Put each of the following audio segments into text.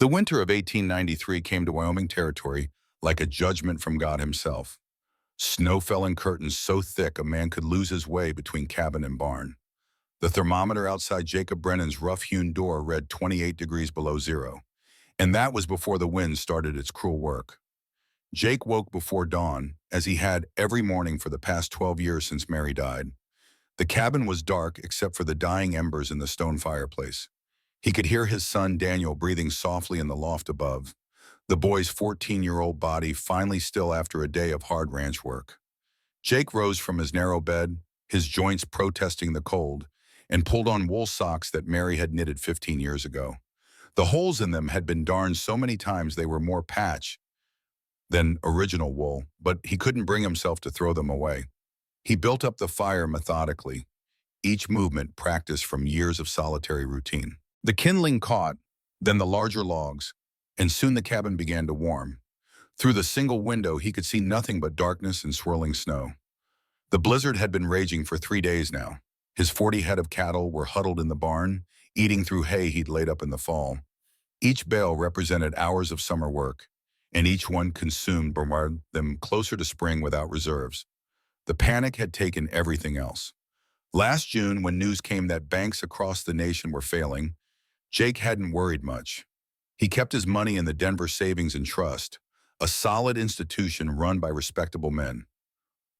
The winter of 1893 came to Wyoming Territory like a judgment from God himself. Snow fell in curtains so thick a man could lose his way between cabin and barn. The thermometer outside Jacob Brennan's rough-hewn door read 28 degrees below zero, and that was before the wind started its cruel work. Jake woke before dawn, as he had every morning for the past 12 years since Mary died. The cabin was dark except for the dying embers in the stone fireplace. He could hear his son Daniel breathing softly in the loft above, the boy's 14-year-old body finally still after a day of hard ranch work. Jake rose from his narrow bed, his joints protesting the cold, and pulled on wool socks that Mary had knitted 15 years ago. The holes in them had been darned so many times they were more patch than original wool, but he couldn't bring himself to throw them away. He built up the fire methodically, each movement practiced from years of solitary routine. The kindling caught, then the larger logs, and soon the cabin began to warm. Through the single window, he could see nothing but darkness and swirling snow. The blizzard had been raging for 3 days now. His 40 head of cattle were huddled in the barn, eating through hay he'd laid up in the fall. Each bale represented hours of summer work, and each one consumed brought them closer to spring without reserves. The panic had taken everything else. Last June, when news came that banks across the nation were failing, Jake hadn't worried much. He kept his money in the Denver Savings and Trust, a solid institution run by respectable men.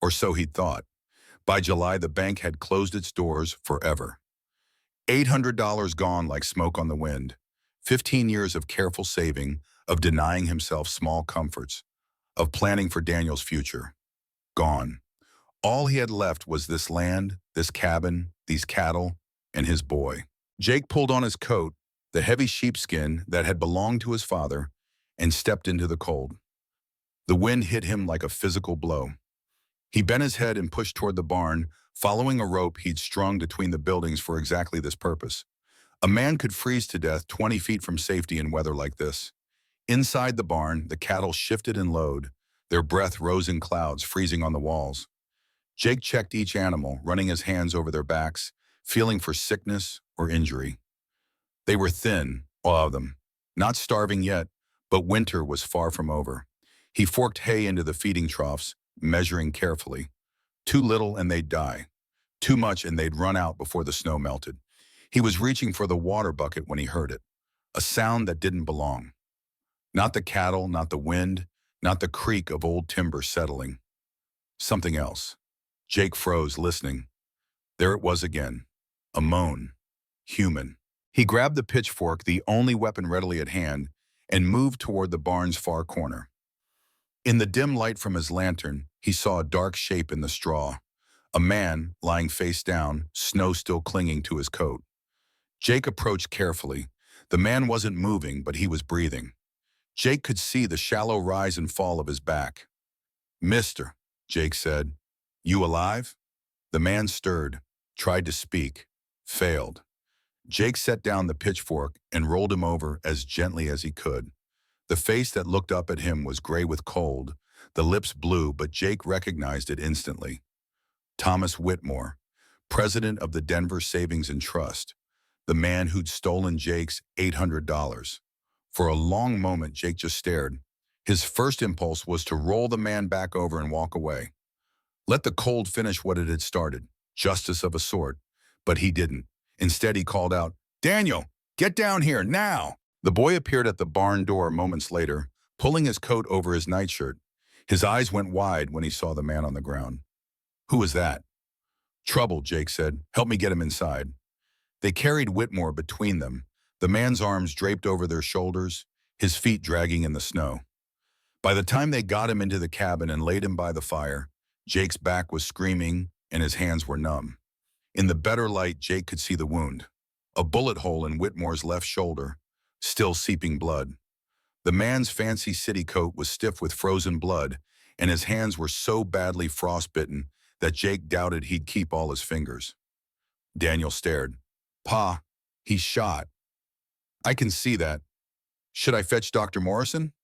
Or so he'd thought. By July, the bank had closed its doors forever. $800 gone like smoke on the wind. 15 years of careful saving, of denying himself small comforts, of planning for Daniel's future. Gone. All he had left was this land, this cabin, these cattle, and his boy. Jake pulled on his coat, the heavy sheepskin that had belonged to his father, and stepped into the cold. The wind hit him like a physical blow. He bent his head and pushed toward the barn, following a rope he'd strung between the buildings for exactly this purpose. A man could freeze to death 20 feet from safety in weather like this. Inside the barn, the cattle shifted and lowed. Their breath rose in clouds, freezing on the walls. Jake checked each animal, running his hands over their backs, feeling for sickness or injury. They were thin, all of them. Not starving yet, but winter was far from over. He forked hay into the feeding troughs, measuring carefully. Too little and they'd die. Too much and they'd run out before the snow melted. He was reaching for the water bucket when he heard it. A sound that didn't belong. Not the cattle, not the wind, not the creak of old timber settling. Something else. Jake froze, listening. There it was again. A moan. Human. He grabbed the pitchfork, the only weapon readily at hand, and moved toward the barn's far corner. In the dim light from his lantern, he saw a dark shape in the straw. A man, lying face down, snow still clinging to his coat. Jake approached carefully. The man wasn't moving, but he was breathing. Jake could see the shallow rise and fall of his back. "Mister," Jake said, "you alive?" The man stirred, tried to speak, failed. Jake set down the pitchfork and rolled him over as gently as he could. The face that looked up at him was gray with cold, the lips blue, but Jake recognized it instantly. Thomas Whitmore, president of the Denver Savings and Trust, the man who'd stolen Jake's $800. For a long moment, Jake just stared. His first impulse was to roll the man back over and walk away. Let the cold finish what it had started, justice of a sort. But he didn't. Instead, he called out, "Daniel, get down here, now!" The boy appeared at the barn door moments later, pulling his coat over his nightshirt. His eyes went wide when he saw the man on the ground. "Who was that?" "Trouble," Jake said. "Help me get him inside." They carried Whitmore between them, the man's arms draped over their shoulders, his feet dragging in the snow. By the time they got him into the cabin and laid him by the fire, Jake's back was screaming and his hands were numb. In the better light, Jake could see the wound. A bullet hole in Whitmore's left shoulder, still seeping blood. The man's fancy city coat was stiff with frozen blood, and his hands were so badly frostbitten that Jake doubted he'd keep all his fingers. Daniel stared. "Pa, he's shot." "I can see that. Should I fetch Dr. Morrison?"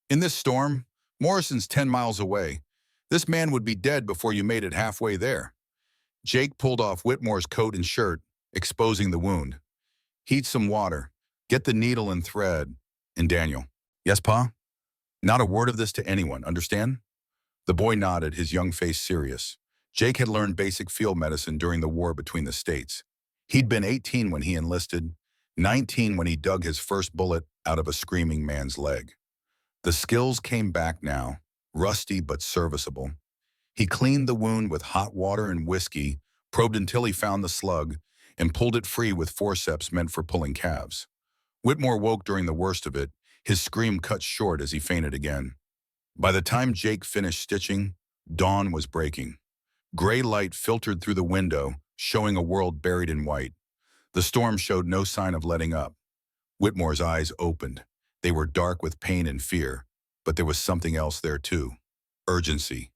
"In this storm, Morrison's 10 miles away. This man would be dead before you made it halfway there." Jake pulled off Whitmore's coat and shirt, exposing the wound. "Heat some water. Get the needle and thread. And Daniel, yes, Pa? Not a word of this to anyone, understand? The boy nodded, his young face serious. Jake had learned basic field medicine during the war between the states. He'd been 18 when he enlisted, 19 when he dug his first bullet out of a screaming man's leg. The skills came back now, rusty but serviceable. He cleaned the wound with hot water and whiskey, probed until he found the slug, and pulled it free with forceps meant for pulling calves. Whitmore woke during the worst of it, his scream cut short as he fainted again. By the time Jake finished stitching, dawn was breaking. Gray light filtered through the window, showing a world buried in white. The storm showed no sign of letting up. Whitmore's eyes opened. They were dark with pain and fear, but there was something else there too. Urgency.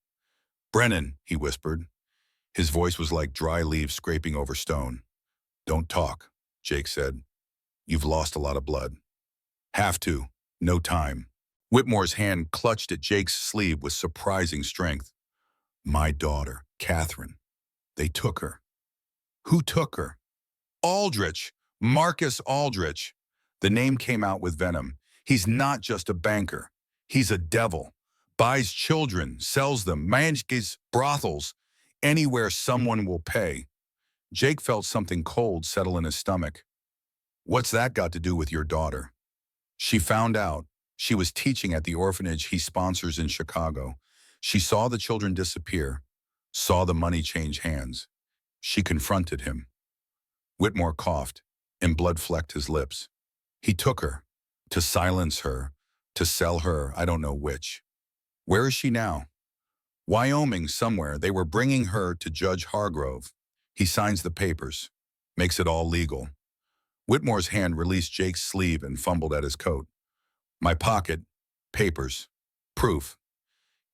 "Brennan," he whispered. His voice was like dry leaves scraping over stone. "Don't talk," Jake said. "You've lost a lot of blood." "Have to. No time." Whitmore's hand clutched at Jake's sleeve with surprising strength. "My daughter, Catherine. They took her." "Who took her?" "Aldrich. Marcus Aldrich." The name came out with venom. "He's not just a banker. He's a devil. Buys children, sells them, manages brothels, anywhere someone will pay." Jake felt something cold settle in his stomach. "What's that got to do with your daughter?" "She found out. She was teaching at the orphanage he sponsors in Chicago. She saw the children disappear, saw the money change hands. She confronted him." Whitmore coughed, and blood flecked his lips. "He took her. To silence her. To sell her, I don't know which." "Where is she now?" "Wyoming somewhere. They were bringing her to Judge Hargrove. He signs the papers. Makes it all legal." Whitmore's hand released Jake's sleeve and fumbled at his coat. "My pocket. Papers. Proof."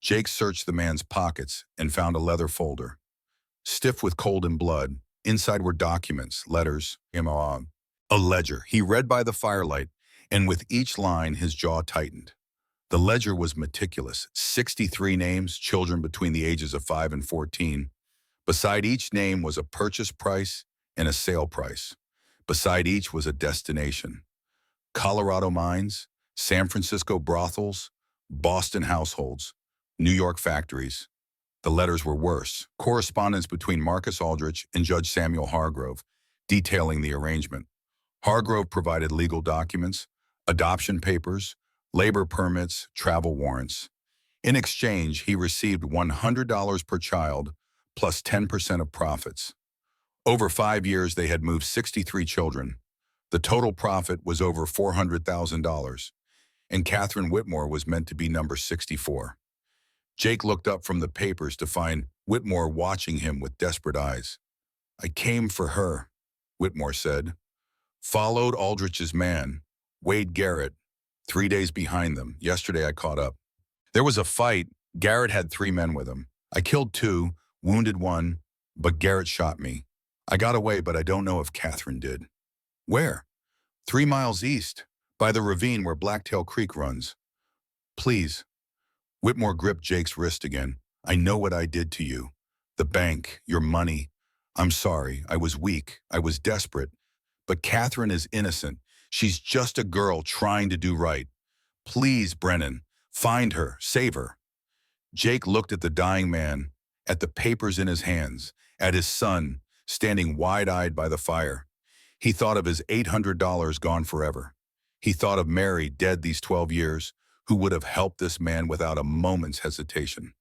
Jake searched the man's pockets and found a leather folder. Stiff with cold and blood, inside were documents, letters, a ledger. He read by the firelight, and with each line his jaw tightened. The ledger was meticulous, 63 names, children between the ages of 5 and 14. Beside each name was a purchase price and a sale price. Beside each was a destination. Colorado mines, San Francisco brothels, Boston households, New York factories. The letters were worse. Correspondence between Marcus Aldrich and Judge Samuel Hargrove, detailing the arrangement. Hargrove provided legal documents, adoption papers, labor permits, travel warrants. In exchange, he received $100 per child, plus 10% of profits. Over 5 years, they had moved 63 children. The total profit was over $400,000, and Catherine Whitmore was meant to be number 64. Jake looked up from the papers to find Whitmore watching him with desperate eyes. "I came for her," Whitmore said. "Followed Aldrich's man, Wade Garrett, 3 days behind them. Yesterday I caught up. There was a fight. Garrett had 3 men with him. I killed 2, wounded 1, but Garrett shot me. I got away, but I don't know if Catherine did." "Where?" 3 miles east, by the ravine where Blacktail Creek runs." "Please." Whitmore gripped Jake's wrist again. "I know what I did to you. The bank, your money. I'm sorry. I was weak. I was desperate. But Catherine is innocent. She's just a girl trying to do right. Please, Brennan, find her, save her." Jake looked at the dying man, at the papers in his hands, at his son, standing wide-eyed by the fire. He thought of his $800 gone forever. He thought of Mary, dead these 12 years, who would have helped this man without a moment's hesitation.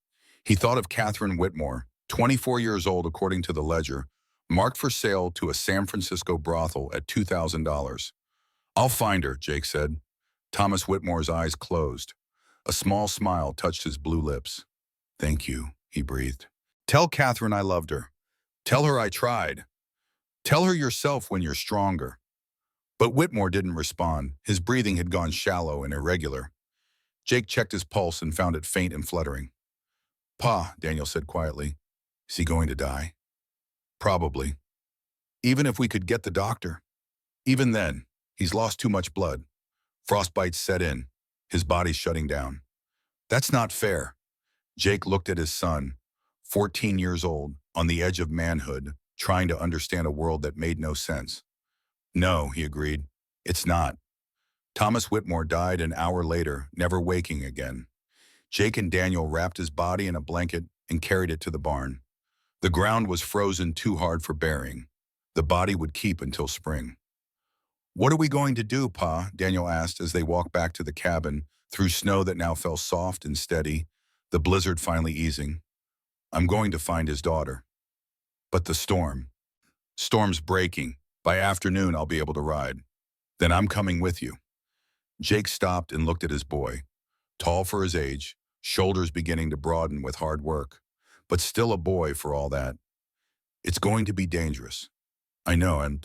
He thought of Catherine Whitmore, 24 years old according to the ledger, marked for sale to a San Francisco brothel at $2,000. "I'll find her," Jake said. Thomas Whitmore's eyes closed. A small smile touched his blue lips. "Thank you," he breathed. "Tell Catherine I loved her. Tell her I tried. Tell her yourself when you're stronger." But Whitmore didn't respond. His breathing had gone shallow and irregular. Jake checked his pulse and found it faint and fluttering. "Pa," Daniel said quietly, "is he going to die?" "Probably. Even if we could get the doctor. Even then, he's lost too much blood. Frostbite set in, his body shutting down." "That's not fair." Jake looked at his son, 14 years old, on the edge of manhood, trying to understand a world that made no sense. "No," he agreed. "It's not." Thomas Whitmore died an hour later, never waking again. Jake and Daniel wrapped his body in a blanket and carried it to the barn. The ground was frozen too hard for burying. The body would keep until spring. "What are we going to do, Pa?" Daniel asked as they walked back to the cabin through snow that now fell soft and steady, the blizzard finally easing. "I'm going to find his daughter." "But the storm." "Storm's breaking. By afternoon, I'll be able to ride." "Then I'm coming with you." Jake stopped and looked at his boy. Tall for his age, shoulders beginning to broaden with hard work, but still a boy for all that. "It's going to be dangerous." "I know, and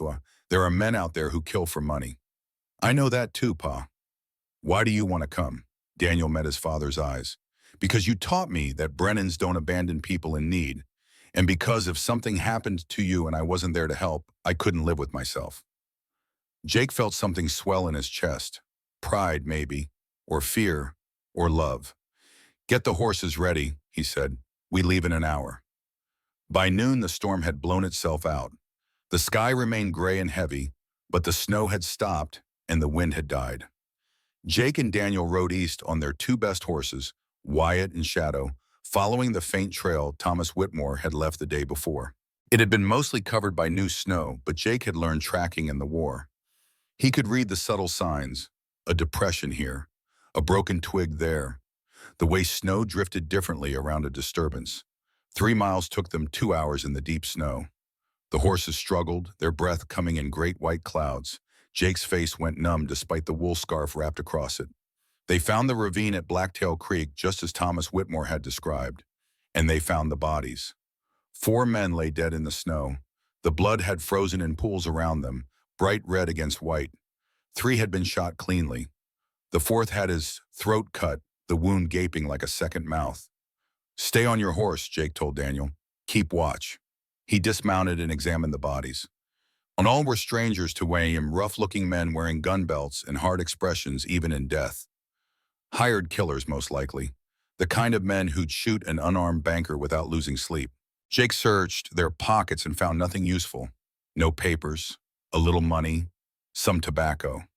there are men out there who kill for money." "I know that too, Pa." "Why do you want to come?" Daniel met his father's eyes. "Because you taught me that Brennans don't abandon people in need, and because if something happened to you and I wasn't there to help, I couldn't live with myself." Jake felt something swell in his chest. Pride, maybe, or fear, or love. "Get the horses ready," he said. "We leave in an hour." By noon, the storm had blown itself out. The sky remained gray and heavy, but the snow had stopped and the wind had died. Jake and Daniel rode east on their two best horses, Wyatt and Shadow, following the faint trail Thomas Whitmore had left the day before. It had been mostly covered by new snow, but Jake had learned tracking in the war. He could read the subtle signs, a depression here, a broken twig there, the way snow drifted differently around a disturbance. 3 miles took them 2 hours in the deep snow. The horses struggled, their breath coming in great white clouds. Jake's face went numb despite the wool scarf wrapped across it. They found the ravine at Blacktail Creek just as Thomas Whitmore had described, and they found the bodies. 4 men lay dead in the snow. The blood had frozen in pools around them, bright red against white. 3 had been shot cleanly. The 4th had his throat cut, the wound gaping like a second mouth. "Stay on your horse," Jake told Daniel. "Keep watch." He dismounted and examined the bodies. On all were strangers to Wayne, rough-looking men wearing gun belts and hard expressions even in death. Hired killers, most likely. The kind of men who'd shoot an unarmed banker without losing sleep. Jake searched their pockets and found nothing useful. No papers, a little money, some tobacco.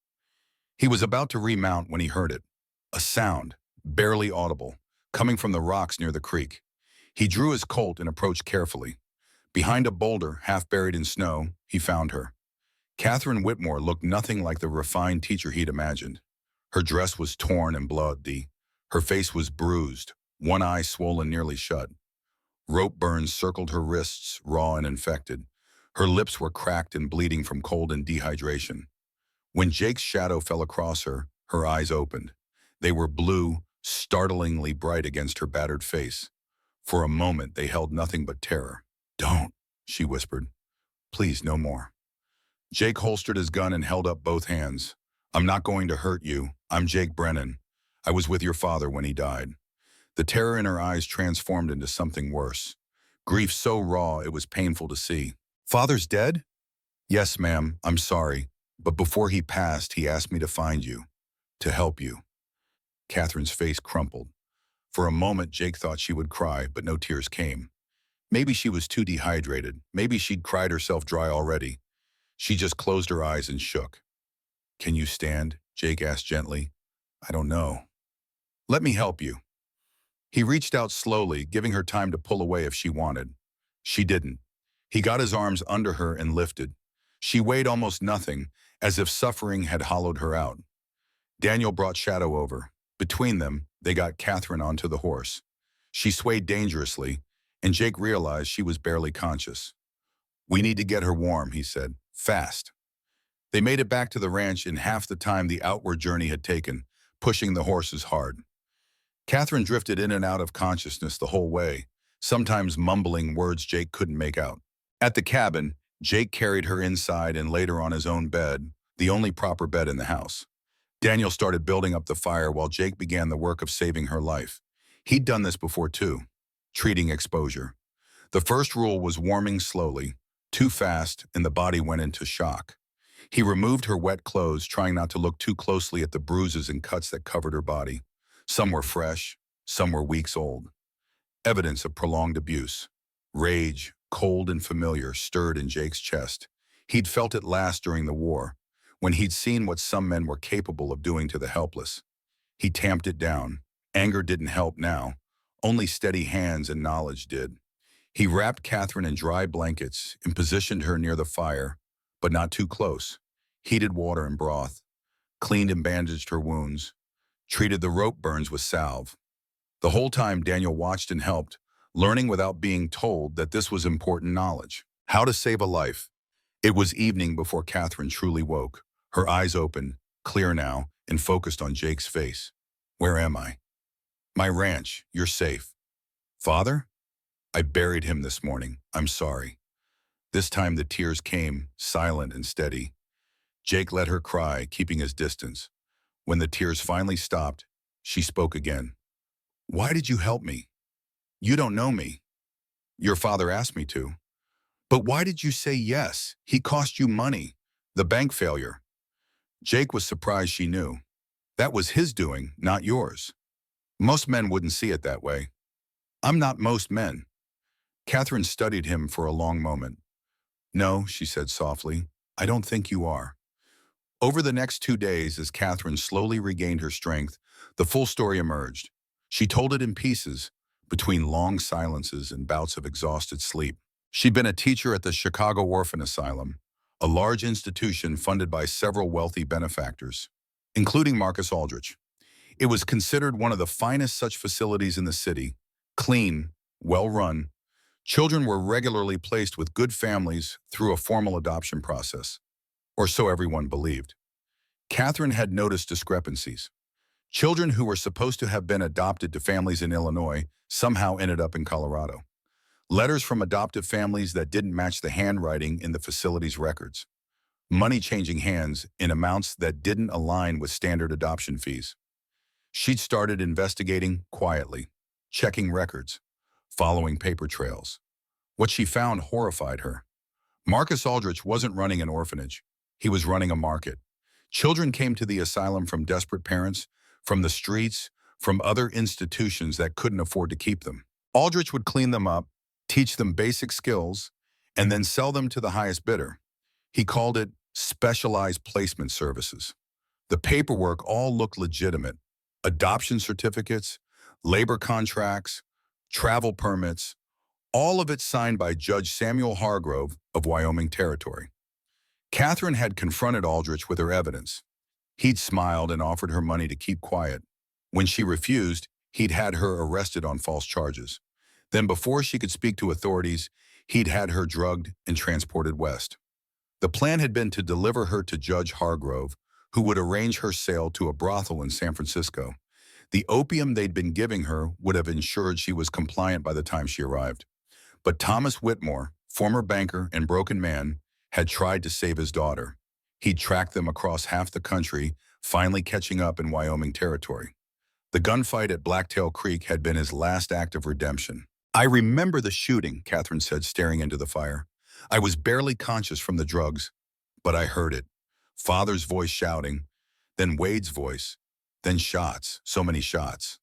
He was about to remount when he heard it. A sound, barely audible, coming from the rocks near the creek. He drew his Colt and approached carefully. Behind a boulder, half buried in snow, he found her. Catherine Whitmore looked nothing like the refined teacher he'd imagined. Her dress was torn and bloody. Her face was bruised, one eye swollen nearly shut. Rope burns circled her wrists, raw and infected. Her lips were cracked and bleeding from cold and dehydration. When Jake's shadow fell across her, her eyes opened. They were blue, startlingly bright against her battered face. For a moment, they held nothing but terror. "Don't," she whispered. "Please, no more." Jake holstered his gun and held up both hands. "I'm not going to hurt you. I'm Jake Brennan. I was with your father when he died." The terror in her eyes transformed into something worse. Grief so raw it was painful to see. "Father's dead?" "Yes, ma'am. I'm sorry. But before he passed, he asked me to find you, to help you." Catherine's face crumpled. For a moment, Jake thought she would cry, but no tears came. Maybe she was too dehydrated. Maybe she'd cried herself dry already. She just closed her eyes and shook. "Can you stand?" Jake asked gently. "I don't know." "Let me help you." He reached out slowly, giving her time to pull away if she wanted. She didn't. He got his arms under her and lifted. She weighed almost nothing, as if suffering had hollowed her out. Daniel brought Shadow over. Between them, they got Catherine onto the horse. She swayed dangerously, and Jake realized she was barely conscious. "We need to get her warm," he said. "Fast." They made it back to the ranch in half the time the outward journey had taken, pushing the horses hard. Catherine drifted in and out of consciousness the whole way, sometimes mumbling words Jake couldn't make out. At the cabin, Jake carried her inside and laid her on his own bed, the only proper bed in the house. Daniel started building up the fire while Jake began the work of saving her life. He'd done this before too, treating exposure. The first rule was warming slowly, too fast, and the body went into shock. He removed her wet clothes, trying not to look too closely at the bruises and cuts that covered her body. Some were fresh, some were weeks old. Evidence of prolonged abuse. Rage, cold and familiar, stirred in Jake's chest. He'd felt it last during the war, When he'd seen what some men were capable of doing to the helpless, he tamped it down. Anger didn't help now. Only steady hands and knowledge did. He wrapped Catherine in dry blankets and positioned her near the fire, but not too close. Heated water and broth, cleaned and bandaged her wounds, treated the rope burns with salve. The whole time Daniel watched and helped, learning without being told that this was important knowledge. How to save a life. It was evening before Catherine truly woke, her eyes open, clear now, and focused on Jake's face. Where am I? My ranch. You're safe. Father? I buried him this morning. I'm sorry. This time the tears came, silent and steady. Jake let her cry, keeping his distance. When the tears finally stopped, she spoke again. Why did you help me? You don't know me. Your father asked me to. But why did you say yes? He cost you money. The bank failure. Jake was surprised she knew. That was his doing, not yours. Most men wouldn't see it that way. I'm not most men. Catherine studied him for a long moment. No, she said softly, I don't think you are. Over the next 2 days, as Catherine slowly regained her strength, the full story emerged. She told it in pieces, between long silences and bouts of exhausted sleep. She'd been a teacher at the Chicago Orphan Asylum, a large institution funded by several wealthy benefactors, including Marcus Aldrich. It was considered one of the finest such facilities in the city, clean, well-run. Children were regularly placed with good families through a formal adoption process, or so everyone believed. Catherine had noticed discrepancies. Children who were supposed to have been adopted to families in Illinois somehow ended up in Colorado. Letters from adoptive families that didn't match the handwriting in the facility's records. Money changing hands in amounts that didn't align with standard adoption fees. She'd started investigating quietly, checking records, following paper trails. What she found horrified her. Marcus Aldrich wasn't running an orphanage. He was running a market. Children came to the asylum from desperate parents, from the streets, from other institutions that couldn't afford to keep them. Aldrich would clean them up, teach them basic skills, and then sell them to the highest bidder. He called it specialized placement services. The paperwork all looked legitimate. Adoption certificates, labor contracts, travel permits, all of it signed by Judge Samuel Hargrove of Wyoming Territory. Catherine had confronted Aldrich with her evidence. He'd smiled and offered her money to keep quiet. When she refused, he'd had her arrested on false charges. Then before she could speak to authorities, he'd had her drugged and transported west. The plan had been to deliver her to Judge Hargrove, who would arrange her sale to a brothel in San Francisco. The opium they'd been giving her would have ensured she was compliant by the time she arrived. But Thomas Whitmore, former banker and broken man, had tried to save his daughter. He'd tracked them across half the country, finally catching up in Wyoming Territory. The gunfight at Blacktail Creek had been his last act of redemption. I remember the shooting, Catherine said, staring into the fire. I was barely conscious from the drugs, but I heard it. Father's voice shouting, then Wade's voice, then shots, so many shots.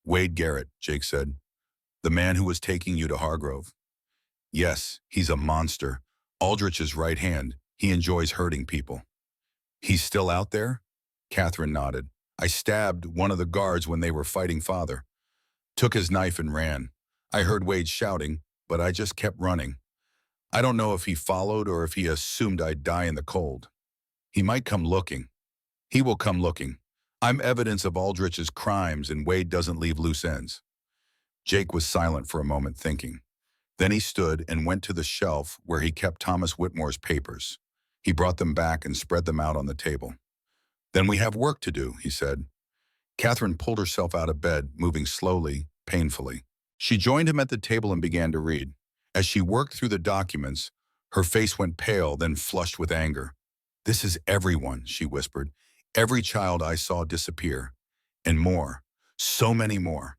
Wade Garrett, Jake said, the man who was taking you to Hargrove. Yes, he's a monster. Aldrich's right hand. He enjoys hurting people. He's still out there? Catherine nodded. I stabbed one of the guards when they were fighting Father. Took his knife and ran. I heard Wade shouting, but I just kept running. I don't know if he followed or if he assumed I'd die in the cold. He might come looking. He will come looking. I'm evidence of Aldrich's crimes and Wade doesn't leave loose ends. Jake was silent for a moment, thinking. Then he stood and went to the shelf where he kept Thomas Whitmore's papers. He brought them back and spread them out on the table. Then we have work to do, he said. Catherine pulled herself out of bed, moving slowly, painfully. She joined him at the table and began to read. As she worked through the documents, her face went pale, then flushed with anger. This is everyone, she whispered. Every child I saw disappear. And more. So many more.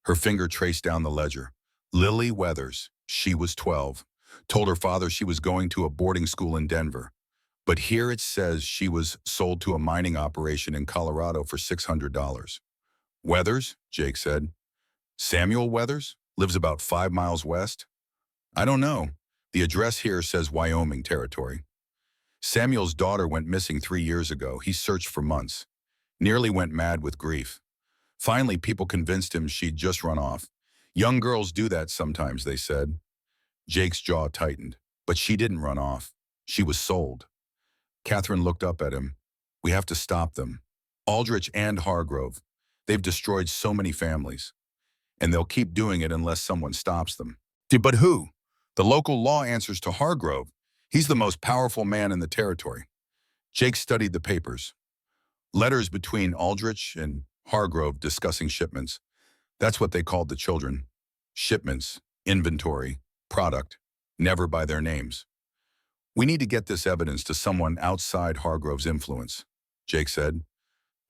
Her finger traced down the ledger. Lily Weathers, she was 12, told her father she was going to a boarding school in Denver. But here it says she was sold to a mining operation in Colorado for $600. Weathers, Jake said. Samuel Weathers? Lives about 5 miles west? I don't know. The address here says Wyoming Territory. Samuel's daughter went missing 3 years ago. He searched for months, nearly went mad with grief. Finally, people convinced him she'd just run off. Young girls do that sometimes, they said. Jake's jaw tightened. But she didn't run off. She was sold. Catherine looked up at him. We have to stop them. Aldrich and Hargrove. They've destroyed so many families. And they'll keep doing it unless someone stops them. But who? The local law answers to Hargrove. He's the most powerful man in the territory. Jake studied the papers. Letters between Aldrich and Hargrove discussing shipments. That's what they called the children. Shipments, inventory, product, never by their names. We need to get this evidence to someone outside Hargrove's influence, Jake said.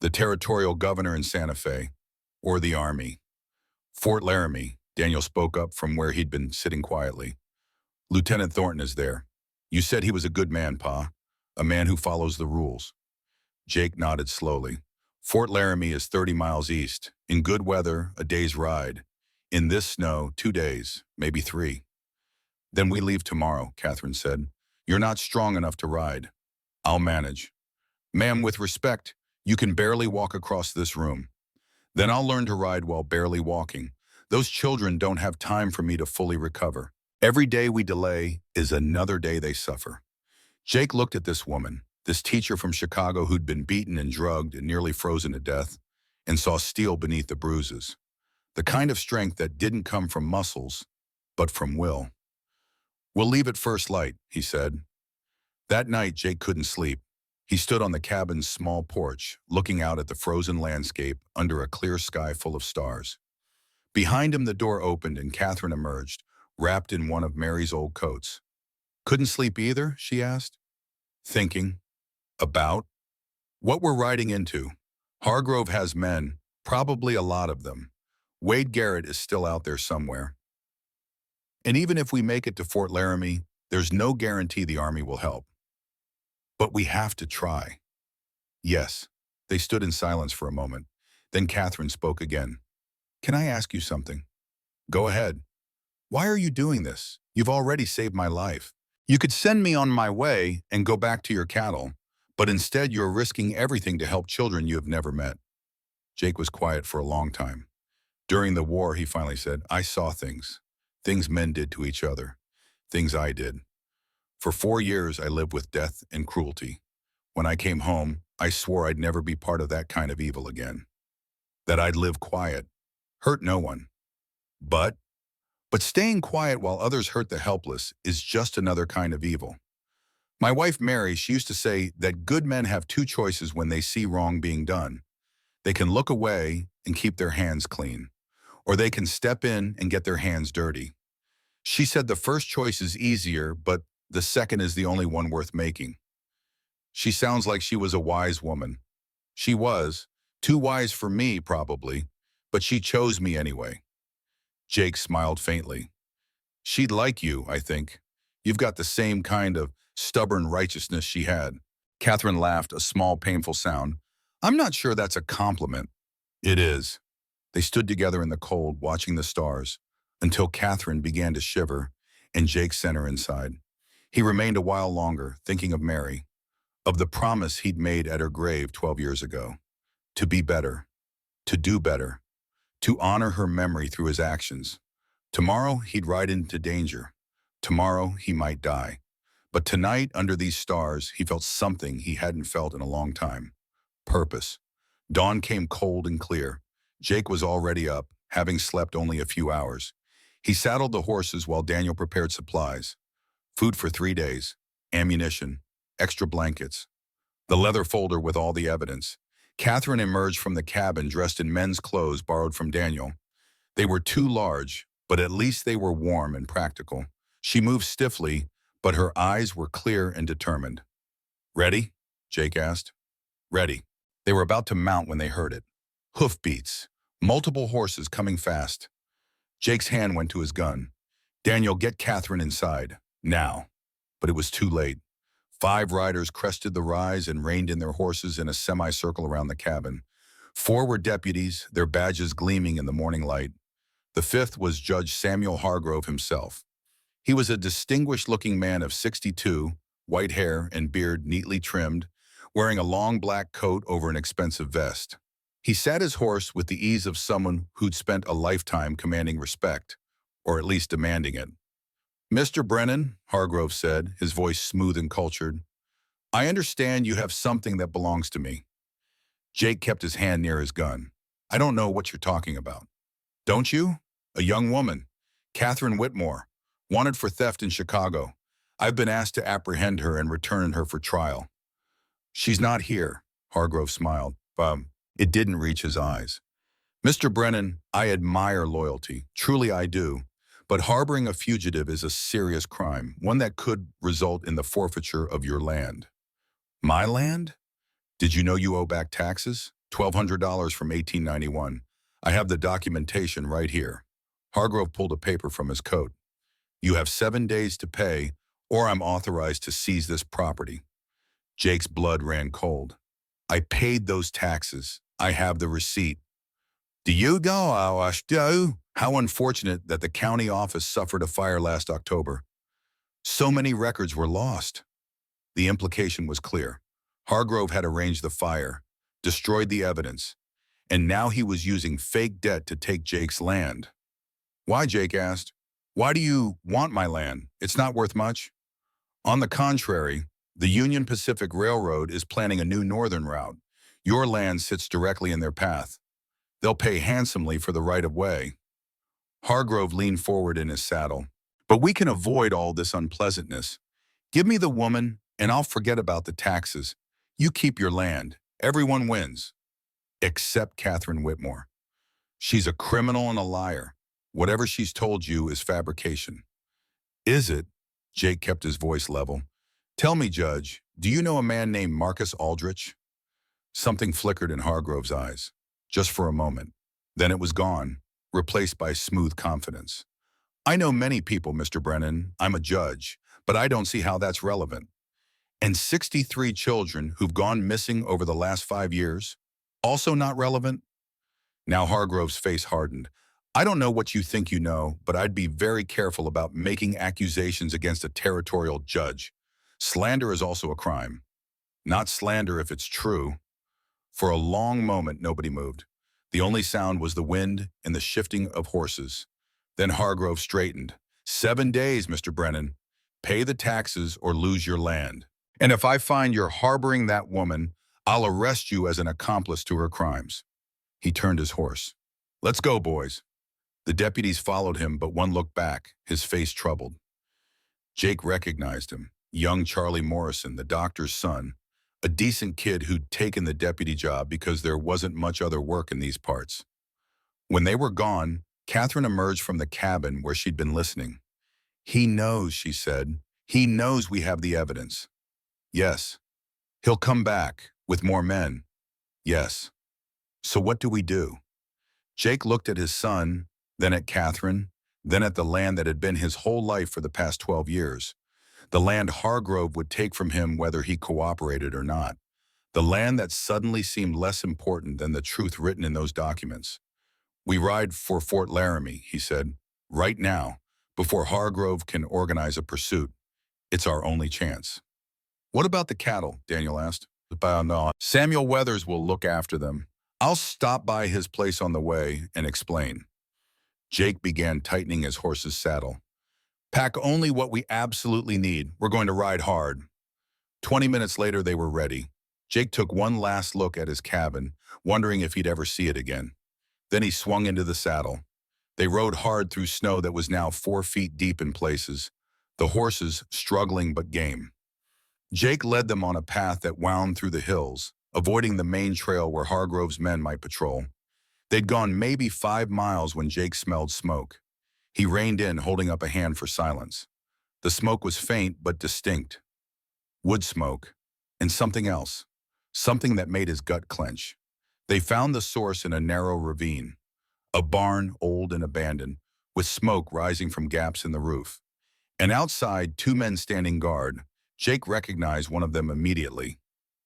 The territorial governor in Santa Fe, or the army. Fort Laramie, Daniel spoke up from where he'd been sitting quietly. Lieutenant Thornton is there. You said he was a good man, Pa. A man who follows the rules. Jake nodded slowly. Fort Laramie is 30 miles east. In good weather, a day's ride. In this snow, 2 days, maybe 3. Then we leave tomorrow, Catherine said. You're not strong enough to ride. I'll manage. Ma'am, with respect, you can barely walk across this room. Then I'll learn to ride while barely walking. Those children don't have time for me to fully recover. Every day we delay is another day they suffer. Jake looked at this woman, this teacher from Chicago who'd been beaten and drugged and nearly frozen to death, and saw steel beneath the bruises. The kind of strength that didn't come from muscles, but from will. We'll leave at first light, he said. That night, Jake couldn't sleep. He stood on the cabin's small porch, looking out at the frozen landscape under a clear sky full of stars. Behind him, the door opened and Catherine emerged, wrapped in one of Mary's old coats. Couldn't sleep either, she asked. Thinking. About? What we're riding into. Hargrove has men, probably a lot of them. Wade Garrett is still out there somewhere. And even if we make it to Fort Laramie, there's no guarantee the army will help. But we have to try. Yes. They stood in silence for a moment. Then Catherine spoke again. Can I ask you something? Go ahead. Why are you doing this? You've already saved my life. You could send me on my way and go back to your cattle, but instead you're risking everything to help children you have never met. Jake was quiet for a long time. During the war, he finally said, I saw things. Things men did to each other. Things I did. For 4 years, I lived with death and cruelty. When I came home, I swore I'd never be part of that kind of evil again. That I'd live quiet, hurt no one. But staying quiet while others hurt the helpless is just another kind of evil. My wife Mary, she used to say that good men have 2 choices when they see wrong being done. They can look away and keep their hands clean, or they can step in and get their hands dirty. She said the first choice is easier, but the second is the only one worth making. She sounds like she was a wise woman. She was, too wise for me probably, but she chose me anyway. Jake smiled faintly. She'd like you, I think. You've got the same kind of stubborn righteousness she had. Catherine laughed, a small, painful sound. I'm not sure that's a compliment. It is. They stood together in the cold, watching the stars, until Catherine began to shiver, and Jake sent her inside. He remained a while longer, thinking of Mary, of the promise he'd made at her grave 12 years ago. To be better, to do better, to honor her memory through his actions. Tomorrow, he'd ride into danger. Tomorrow, he might die. But tonight, under these stars, he felt something he hadn't felt in a long time. Purpose. Dawn came cold and clear. Jake was already up, having slept only a few hours. He saddled the horses while Daniel prepared supplies. Food for 3 days, ammunition, extra blankets, the leather folder with all the evidence. Catherine emerged from the cabin dressed in men's clothes borrowed from Daniel. They were too large, but at least they were warm and practical. She moved stiffly, but her eyes were clear and determined. Ready? Jake asked. Ready. They were about to mount when they heard it. Hoofbeats, multiple horses coming fast. Jake's hand went to his gun. Daniel, get Catherine inside. Now. But it was too late. 5 riders crested the rise and reined in their horses in a semicircle around the cabin. 4 were deputies, their badges gleaming in the morning light. The 5th was Judge Samuel Hargrove himself. He was a distinguished-looking man of 62, white hair and beard neatly trimmed, wearing a long black coat over an expensive vest. He sat his horse with the ease of someone who'd spent a lifetime commanding respect, or at least demanding it. "Mr. Brennan," Hargrove said, his voice smooth and cultured, "I understand you have something that belongs to me." Jake kept his hand near his gun. "I don't know what you're talking about." "Don't you? A young woman, Catherine Whitmore, wanted for theft in Chicago. I've been asked to apprehend her and return her for trial." "She's not here," Hargrove smiled. It didn't reach his eyes. "Mr. Brennan, I admire loyalty. Truly I do. But harboring a fugitive is a serious crime, one that could result in the forfeiture of your land." "My land? Did you know you owe back taxes? $1,200 from 1891. I have the documentation right here." Hargrove pulled a paper from his coat. "You have 7 days to pay, or I'm authorized to seize this property." Jake's blood ran cold. "I paid those taxes. I have the receipt." "Do you go? How unfortunate that the county office suffered a fire last October. So many records were lost." The implication was clear. Hargrove had arranged the fire, destroyed the evidence, and now he was using fake debt to take Jake's land. "Why?" Jake asked. "Why do you want my land? It's not worth much." "On the contrary, the Union Pacific Railroad is planning a new northern route. Your land sits directly in their path. They'll pay handsomely for the right-of-way." Hargrove leaned forward in his saddle. "But we can avoid all this unpleasantness. Give me the woman, and I'll forget about the taxes. You keep your land. Everyone wins. Except Catherine Whitmore. She's a criminal and a liar. Whatever she's told you is fabrication." "Is it?" Jake kept his voice level. "Tell me, Judge, do you know a man named Marcus Aldrich?" Something flickered in Hargrove's eyes, just for a moment. Then it was gone, replaced by smooth confidence. "I know many people, Mr. Brennan. I'm a judge, but I don't see how that's relevant. And 63 children who've gone missing over the last 5 years? Also not relevant?" Now Hargrove's face hardened. "I don't know what you think you know, but I'd be very careful about making accusations against a territorial judge. Slander is also a crime. Not slander if it's true." For a long moment, nobody moved. The only sound was the wind and the shifting of horses. Then Hargrove straightened. "7 days, Mr. Brennan. Pay the taxes or lose your land. And if I find you're harboring that woman, I'll arrest you as an accomplice to her crimes." He turned his horse. "Let's go, boys." The deputies followed him, but one looked back, his face troubled. Jake recognized him. Young Charlie Morrison, the doctor's son, a decent kid who'd taken the deputy job because there wasn't much other work in these parts. When they were gone, Catherine emerged from the cabin where she'd been listening. "He knows," she said. "He knows we have the evidence." "Yes." "He'll come back with more men." "Yes." "So what do we do?" Jake looked at his son, then at Catherine, then at the land that had been his whole life for the past 12 years. The land Hargrove would take from him whether he cooperated or not. The land that suddenly seemed less important than the truth written in those documents. "We ride for Fort Laramie," he said. "Right now, before Hargrove can organize a pursuit. It's our only chance." "What about the cattle?" Daniel asked. "No. Samuel Weathers will look after them. I'll stop by his place on the way and explain." Jake began tightening his horse's saddle. "Pack only what we absolutely need. We're going to ride hard." 20 minutes later, they were ready. Jake took one last look at his cabin, wondering if he'd ever see it again. Then he swung into the saddle. They rode hard through snow that was now 4 feet deep in places, the horses struggling but game. Jake led them on a path that wound through the hills, avoiding the main trail where Hargrove's men might patrol. They'd gone maybe 5 miles when Jake smelled smoke. He reined in, holding up a hand for silence. The smoke was faint but distinct. Wood smoke, and something else. Something that made his gut clench. They found the source in a narrow ravine. A barn, old and abandoned, with smoke rising from gaps in the roof. And outside, 2 men standing guard. Jake recognized one of them immediately.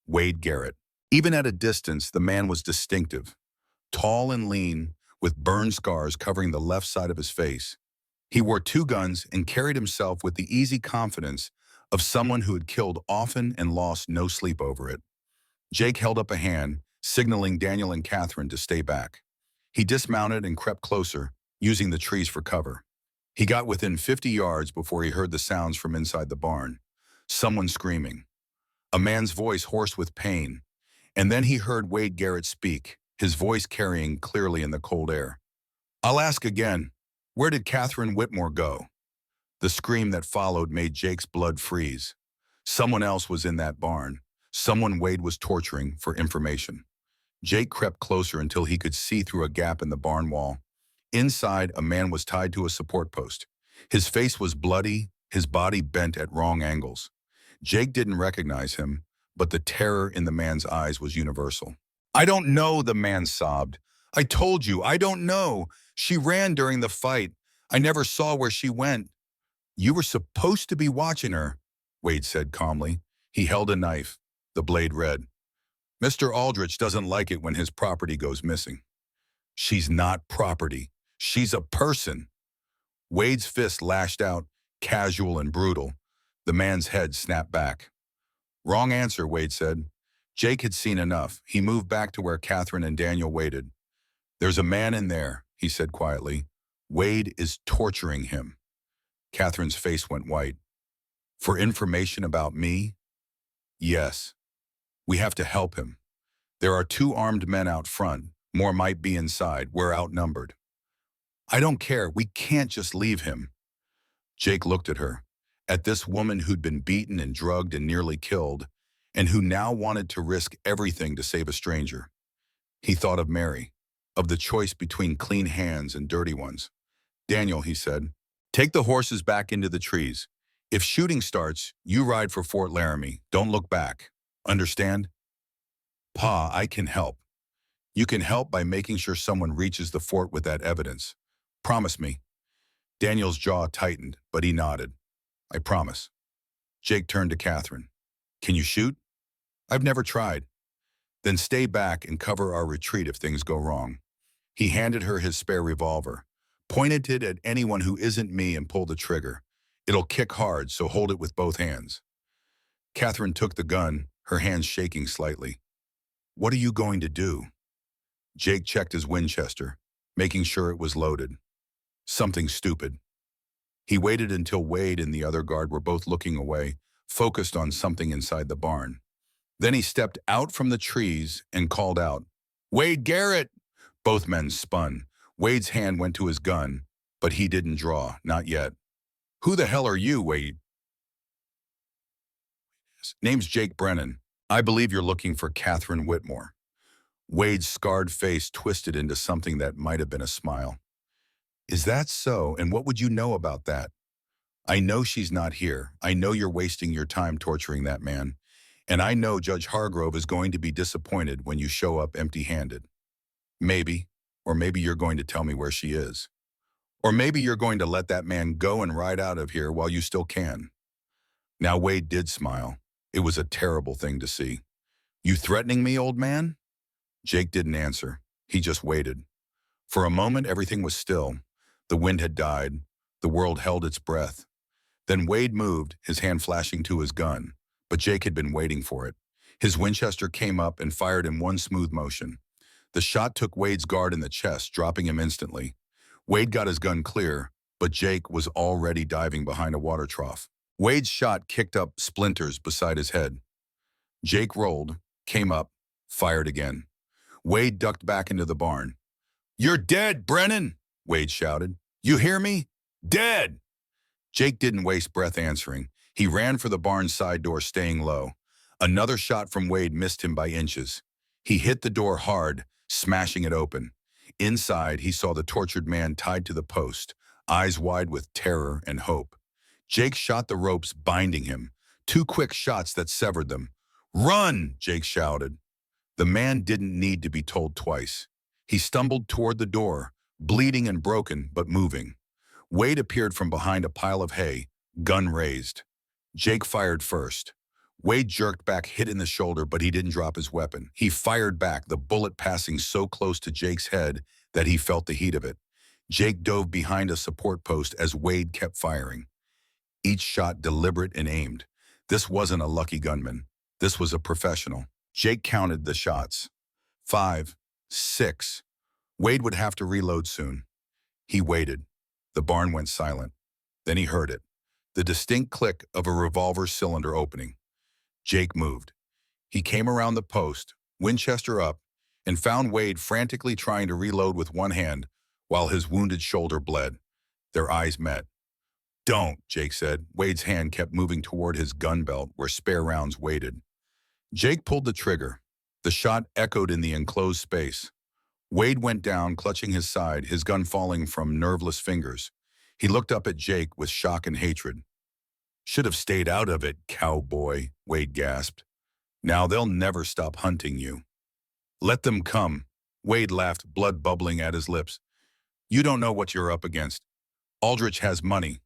Wade Garrett. Even at a distance, the man was distinctive. Tall and lean, with burn scars covering the left side of his face. He wore 2 guns and carried himself with the easy confidence of someone who had killed often and lost no sleep over it. Jake held up a hand, signaling Daniel and Catherine to stay back. He dismounted and crept closer, using the trees for cover. He got within 50 yards before he heard the sounds from inside the barn. Someone screaming. A man's voice hoarse with pain. And then he heard Wade Garrett speak, his voice carrying clearly in the cold air. "I'll ask again. Where did Catherine Whitmore go?" The scream that followed made Jake's blood freeze. Someone else was in that barn. Someone Wade was torturing for information. Jake crept closer until he could see through a gap in the barn wall. Inside, a man was tied to a support post. His face was bloody, his body bent at wrong angles. Jake didn't recognize him, but the terror in the man's eyes was universal. "I don't know," the man sobbed. "I told you, I don't know. She ran during the fight. I never saw where she went." "You were supposed to be watching her," Wade said calmly. He held a knife, the blade red. "Mr. Aldrich doesn't like it when his property goes missing." "She's not property. She's a person." Wade's fist lashed out, casual and brutal. The man's head snapped back. "Wrong answer," Wade said. Jake had seen enough. He moved back to where Catherine and Daniel waited. "There's a man in there," he said quietly. "Wade is torturing him." Catherine's face went white. "For information about me?" "Yes. We have to help him. There are 2 armed men out front. More might be inside. We're outnumbered." "I don't care. We can't just leave him." Jake looked at her, at this woman who'd been beaten and drugged and nearly killed, and who now wanted to risk everything to save a stranger. He thought of Mary, of the choice between clean hands and dirty ones. "Daniel," he said, "take the horses back into the trees. If shooting starts, you ride for Fort Laramie. Don't look back. Understand?" "Pa, I can help." "You can help by making sure someone reaches the fort with that evidence. Promise me." Daniel's jaw tightened, but he nodded. "I promise." Jake turned to Catherine. "Can you shoot?" "I've never tried." "Then stay back and cover our retreat if things go wrong." He handed her his spare revolver, pointed it at anyone who isn't me, and pulled the trigger. "It'll kick hard, so hold it with both hands." Catherine took the gun, her hands shaking slightly. "What are you going to do?" Jake checked his Winchester, making sure it was loaded. "Something stupid." He waited until Wade and the other guard were both looking away, focused on something inside the barn. Then he stepped out from the trees and called out, "Wade Garrett!" Both men spun. Wade's hand went to his gun, but he didn't draw, not yet. "Who the hell are you, Wade?" "Name's Jake Brennan. I believe you're looking for Catherine Whitmore." Wade's scarred face twisted into something that might have been a smile. "Is that so? And what would you know about that?" "I know she's not here. I know you're wasting your time torturing that man. And I know Judge Hargrove is going to be disappointed when you show up empty-handed." "Maybe. Or maybe you're going to tell me where she is. Or maybe you're going to let that man go and ride out of here while you still can." Now Wade did smile. It was a terrible thing to see. "You threatening me, old man?" Jake didn't answer. He just waited. For a moment, everything was still. The wind had died. The world held its breath. Then Wade moved, his hand flashing to his gun. But Jake had been waiting for it. His Winchester came up and fired in one smooth motion. The shot took Wade's guard in the chest, dropping him instantly. Wade got his gun clear, but Jake was already diving behind a water trough. Wade's shot kicked up splinters beside his head. Jake rolled, came up, fired again. Wade ducked back into the barn. "You're dead, Brennan!" Wade shouted. "You hear me? Dead!" Jake didn't waste breath answering. He ran for the barn's side door, staying low. Another shot from Wade missed him by inches. He hit the door hard, smashing it open. Inside, he saw the tortured man tied to the post, eyes wide with terror and hope. Jake shot the ropes binding him, 2 quick shots that severed them. "Run!" Jake shouted. The man didn't need to be told twice. He stumbled toward the door, bleeding and broken, but moving. Wade appeared from behind a pile of hay, gun raised. Jake fired first. Wade jerked back, hit in the shoulder, but he didn't drop his weapon. He fired back, the bullet passing so close to Jake's head that he felt the heat of it. Jake dove behind a support post as Wade kept firing. Each shot deliberate and aimed. This wasn't a lucky gunman. This was a professional. Jake counted the shots. 5, 6. Wade would have to reload soon. He waited. The barn went silent. Then he heard it. The distinct click of a revolver cylinder opening. Jake moved. He came around the post, Winchester up, and found Wade frantically trying to reload with one hand while his wounded shoulder bled. Their eyes met. "Don't," Jake said. Wade's hand kept moving toward his gun belt where spare rounds waited. Jake pulled the trigger. The shot echoed in the enclosed space. Wade went down, clutching his side, his gun falling from nerveless fingers. He looked up at Jake with shock and hatred. "Should have stayed out of it, cowboy," Wade gasped. "Now they'll never stop hunting you." "Let them come." Wade laughed, blood bubbling at his lips. "You don't know what you're up against. Aldrich has money,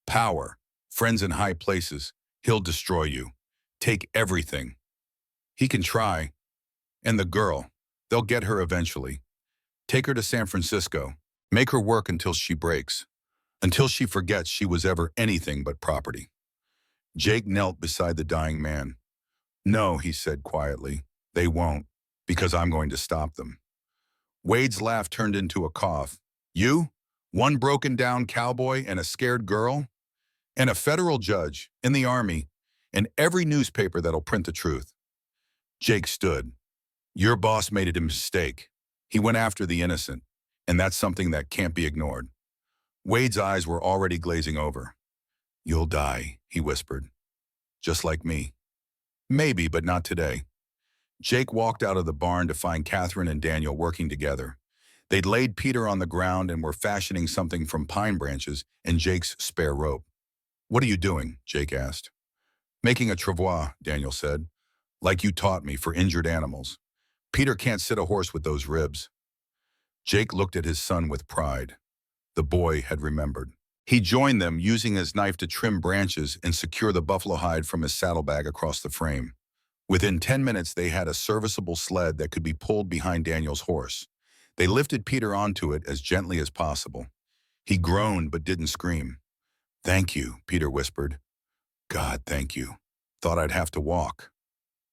power, friends in high places. He'll destroy you. Take everything. He can try. And the girl, they'll get her eventually. Take her to San Francisco. Make her work until she breaks. Until she forgets she was ever anything but property." Jake knelt beside the dying man. "No," he said quietly. "They won't, because I'm going to stop them." Wade's laugh turned into a cough. "You? One broken down cowboy and a scared girl? And a federal judge, in the army, and every newspaper that'll print the truth." Jake stood. "Your boss made a mistake. He went after the innocent, and that's something that can't be ignored." Wade's eyes were already glazing over. "You'll die," he whispered. "Just like me." "Maybe, but not today." Jake walked out of the barn to find Catherine and Daniel working together. They'd laid Peter on the ground and were fashioning something from pine branches and Jake's spare rope. "What are you doing?" Jake asked. "Making a travois," Daniel said. "Like you taught me, for injured animals. Peter can't sit a horse with those ribs." Jake looked at his son with pride. The boy had remembered. He joined them, using his knife to trim branches and secure the buffalo hide from his saddlebag across the frame. Within 10 minutes, they had a serviceable sled that could be pulled behind Daniel's horse. They lifted Peter onto it as gently as possible. He groaned but didn't scream. "Thank you," Peter whispered. "God, thank you. Thought I'd have to walk."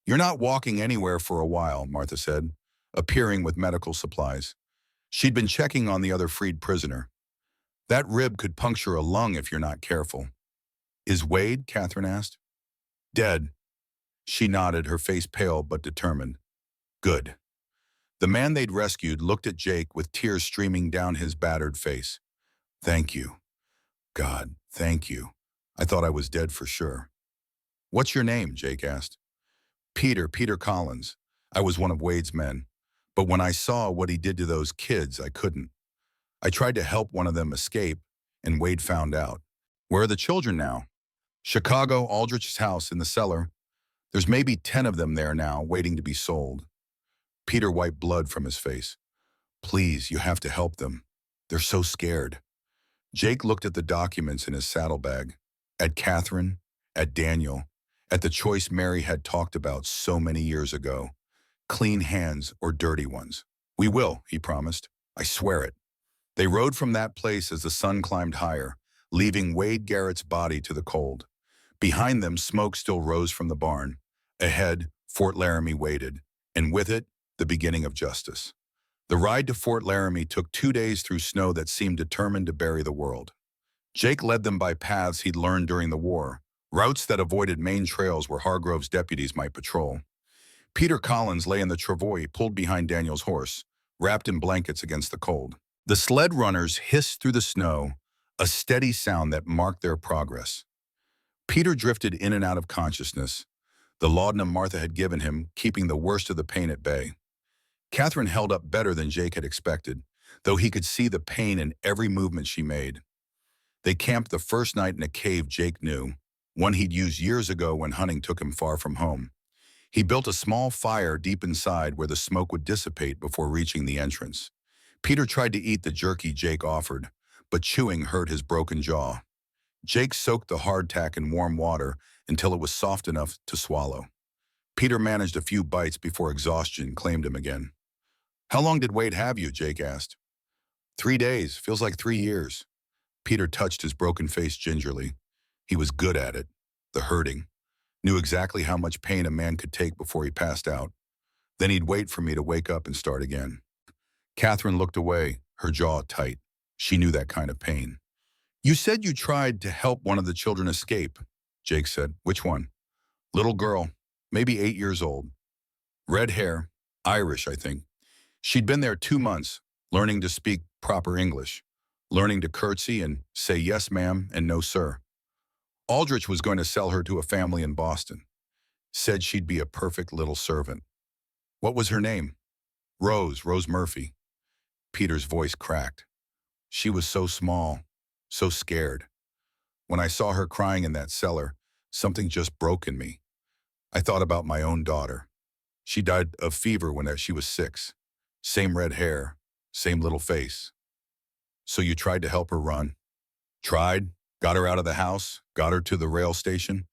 "You're not walking anywhere for a while," Martha said, appearing with medical supplies. She'd been checking on the other freed prisoner. "That rib could puncture a lung if you're not careful." "Is Wade?" Catherine asked. "Dead." She nodded, her face pale but determined. "Good." The man they'd rescued looked at Jake with tears streaming down his battered face. "Thank you. God, thank you. I thought I was dead for sure." "What's your name?" Jake asked. Peter Collins. I was one of Wade's men. But when I saw what he did to those kids, I couldn't. I tried to help one of them escape, and Wade found out." "Where are the children now?" "Chicago, Aldrich's house in the cellar. There's maybe 10 of them there now, waiting to be sold." Peter wiped blood from his face. "Please, you have to help them. They're so scared." Jake looked at the documents in his saddlebag, at Catherine, at Daniel, at the choice Mary had talked about so many years ago. Clean hands or dirty ones. "We will," he promised. "I swear it." They rode from that place as the sun climbed higher, leaving Wade Garrett's body to the cold. Behind them, smoke still rose from the barn. Ahead, Fort Laramie waited, and with it, the beginning of justice. The ride to Fort Laramie took 2 days through snow that seemed determined to bury the world. Jake led them by paths he'd learned during the war, routes that avoided main trails where Hargrove's deputies might patrol. Peter Collins lay in the travois pulled behind Daniel's horse, wrapped in blankets against the cold. The sled runners hissed through the snow, a steady sound that marked their progress. Peter drifted in and out of consciousness, the laudanum Martha had given him keeping the worst of the pain at bay. Catherine held up better than Jake had expected, though he could see the pain in every movement she made. They camped the first night in a cave Jake knew, one he'd used years ago when hunting took him far from home. He built a small fire deep inside where the smoke would dissipate before reaching the entrance. Peter tried to eat the jerky Jake offered, but chewing hurt his broken jaw. Jake soaked the hardtack in warm water until it was soft enough to swallow. Peter managed a few bites before exhaustion claimed him again. "How long did Wade have you?" Jake asked. 3 days. Feels like 3 years. Peter touched his broken face gingerly. He was good at it. The hurting. knew exactly how much pain a man could take before he passed out. Then he'd wait for me to wake up and start again. Catherine looked away, her jaw tight. She knew that kind of pain. You said you tried to help one of the children escape, Jake said. Which one? Little girl, maybe 8 years old. Red hair, Irish, I think. She'd been there 2 months, learning to speak proper English, learning to curtsy and say yes, ma'am, and no, sir. Aldrich was going to sell her to a family in Boston. Said she'd be a perfect little servant. What was her name? Rose Murphy. Peter's voice cracked. She was so small, so scared. When I saw her crying in that cellar, something just broke in me. I thought about my own daughter. She died of fever when she was 6. Same red hair, same little face. So you tried to help her run? Tried, got her out of the house, got her to the rail station.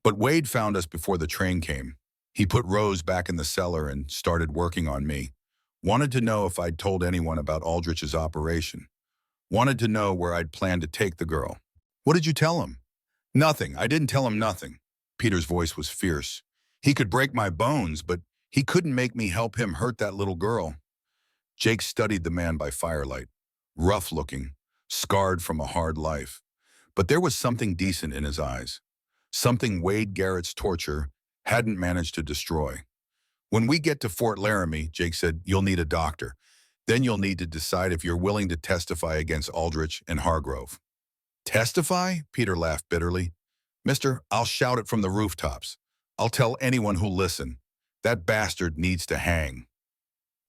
But Wade found us before the train came. He put Rose back in the cellar and started working on me. Wanted to know if I'd told anyone about Aldrich's operation. Wanted to know where I'd planned to take the girl. What did you tell him? Nothing. I didn't tell him nothing. Peter's voice was fierce. He could break my bones, but he couldn't make me help him hurt that little girl. Jake studied the man by firelight. Rough-looking, scarred from a hard life. But there was something decent in his eyes. Something Wade Garrett's torture hadn't managed to destroy. When we get to Fort Laramie, Jake said, you'll need a doctor. Then you'll need to decide if you're willing to testify against Aldrich and Hargrove. Testify? Peter laughed bitterly. Mister, I'll shout it from the rooftops. I'll tell anyone who'll listen. That bastard needs to hang.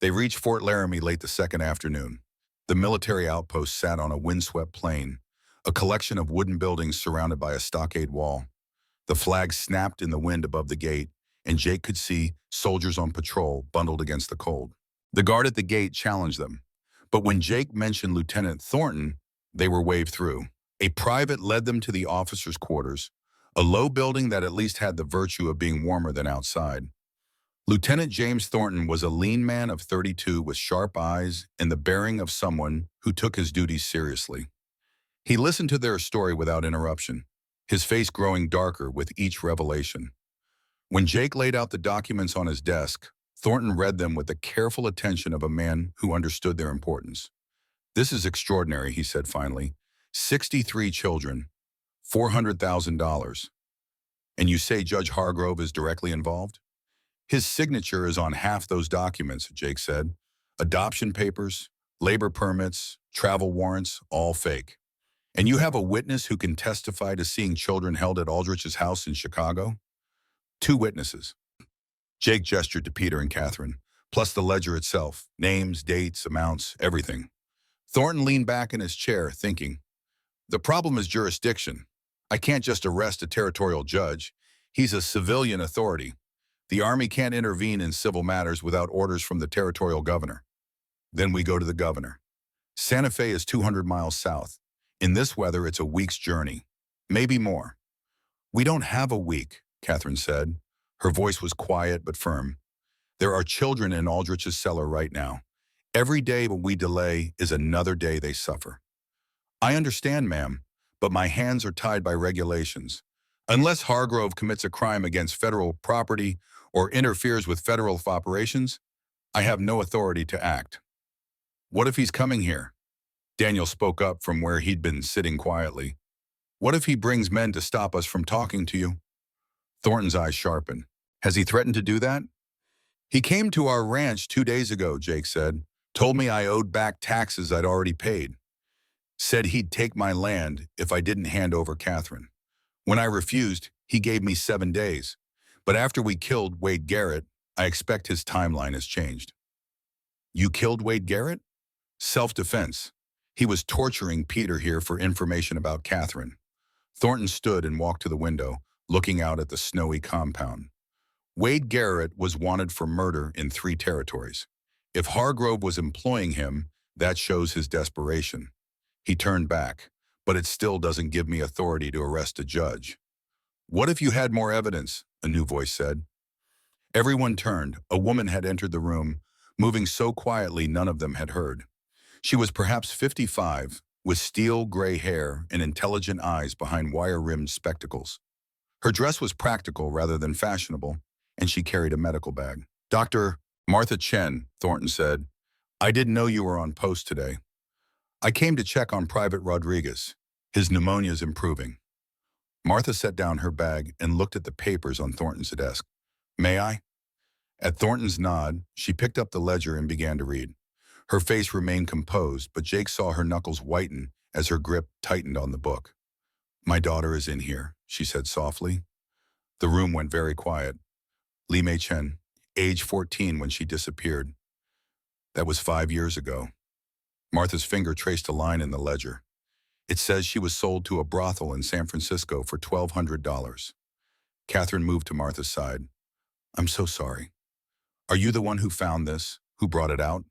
They reached Fort Laramie late the second afternoon. The military outpost sat on a windswept plain, a collection of wooden buildings surrounded by a stockade wall. The flag snapped in the wind above the gate, and Jake could see soldiers on patrol bundled against the cold. The guard at the gate challenged them, but when Jake mentioned Lieutenant Thornton, they were waved through. A private led them to the officers' quarters, a low building that at least had the virtue of being warmer than outside. Lieutenant James Thornton was a lean man of 32 with sharp eyes and the bearing of someone who took his duties seriously. He listened to their story without interruption, his face growing darker with each revelation. When Jake laid out the documents on his desk, Thornton read them with the careful attention of a man who understood their importance. This is extraordinary, he said finally. 63 children, $400,000. And you say Judge Hargrove is directly involved? His signature is on half those documents, Jake said. Adoption papers, labor permits, travel warrants, all fake. And you have a witness who can testify to seeing children held at Aldrich's house in Chicago? 2 witnesses. Jake gestured to Peter and Catherine, plus the ledger itself, names, dates, amounts, everything. Thornton leaned back in his chair, thinking. The problem is jurisdiction. I can't just arrest a territorial judge. He's a civilian authority. The Army can't intervene in civil matters without orders from the territorial governor. Then we go to the governor. Santa Fe is 200 miles south. In this weather, it's a week's journey. Maybe more. We don't have a week, Catherine said. Her voice was quiet but firm. There are children in Aldrich's cellar right now. Every day when we delay is another day they suffer. I understand, ma'am, but my hands are tied by regulations. Unless Hargrove commits a crime against federal property or interferes with federal operations, I have no authority to act. What if he's coming here? Daniel spoke up from where he'd been sitting quietly. What if he brings men to stop us from talking to you? Thornton's eyes sharpened. Has he threatened to do that? He came to our ranch 2 days ago, Jake said. Told me I owed back taxes I'd already paid. Said he'd take my land if I didn't hand over Catherine. When I refused, he gave me 7 days. But after we killed Wade Garrett, I expect his timeline has changed. You killed Wade Garrett? Self-defense. He was torturing Peter here for information about Catherine. Thornton stood and walked to the window, looking out at the snowy compound. Wade Garrett was wanted for murder in 3 territories. If Hargrove was employing him, that shows his desperation. He turned back, but it still doesn't give me authority to arrest a judge. What if you had more evidence? A new voice said. Everyone turned. A woman had entered the room, moving so quietly none of them had heard. She was perhaps 55, with steel gray hair and intelligent eyes behind wire-rimmed spectacles. Her dress was practical rather than fashionable, and she carried a medical bag. Dr. Martha Chen, Thornton said, I didn't know you were on post today. I came to check on Private Rodriguez. His pneumonia's improving. Martha set down her bag and looked at the papers on Thornton's desk. May I? At Thornton's nod, she picked up the ledger and began to read. Her face remained composed, but Jake saw her knuckles whiten as her grip tightened on the book. My daughter is in here, she said softly. The room went very quiet. Li Mei Chen, age 14 when she disappeared. That was 5 years ago. Martha's finger traced a line in the ledger. It says she was sold to a brothel in San Francisco for $1,200. Catherine moved to Martha's side. I'm so sorry. Are you the one who found this, who brought it out?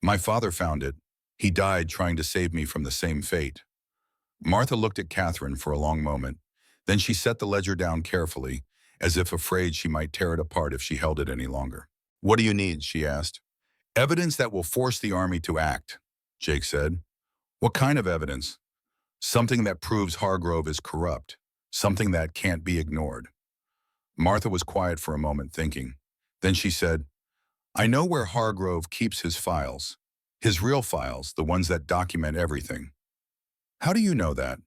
My father found it. He died trying to save me from the same fate. Martha looked at Catherine for a long moment. Then she set the ledger down carefully, as if afraid she might tear it apart if she held it any longer. What do you need? She asked. Evidence that will force the army to act, Jake said. What kind of evidence? Something that proves Hargrove is corrupt. Something that can't be ignored. Martha was quiet for a moment, thinking. Then she said, I know where Hargrove keeps his files. His real files, the ones that document everything. How do you know that?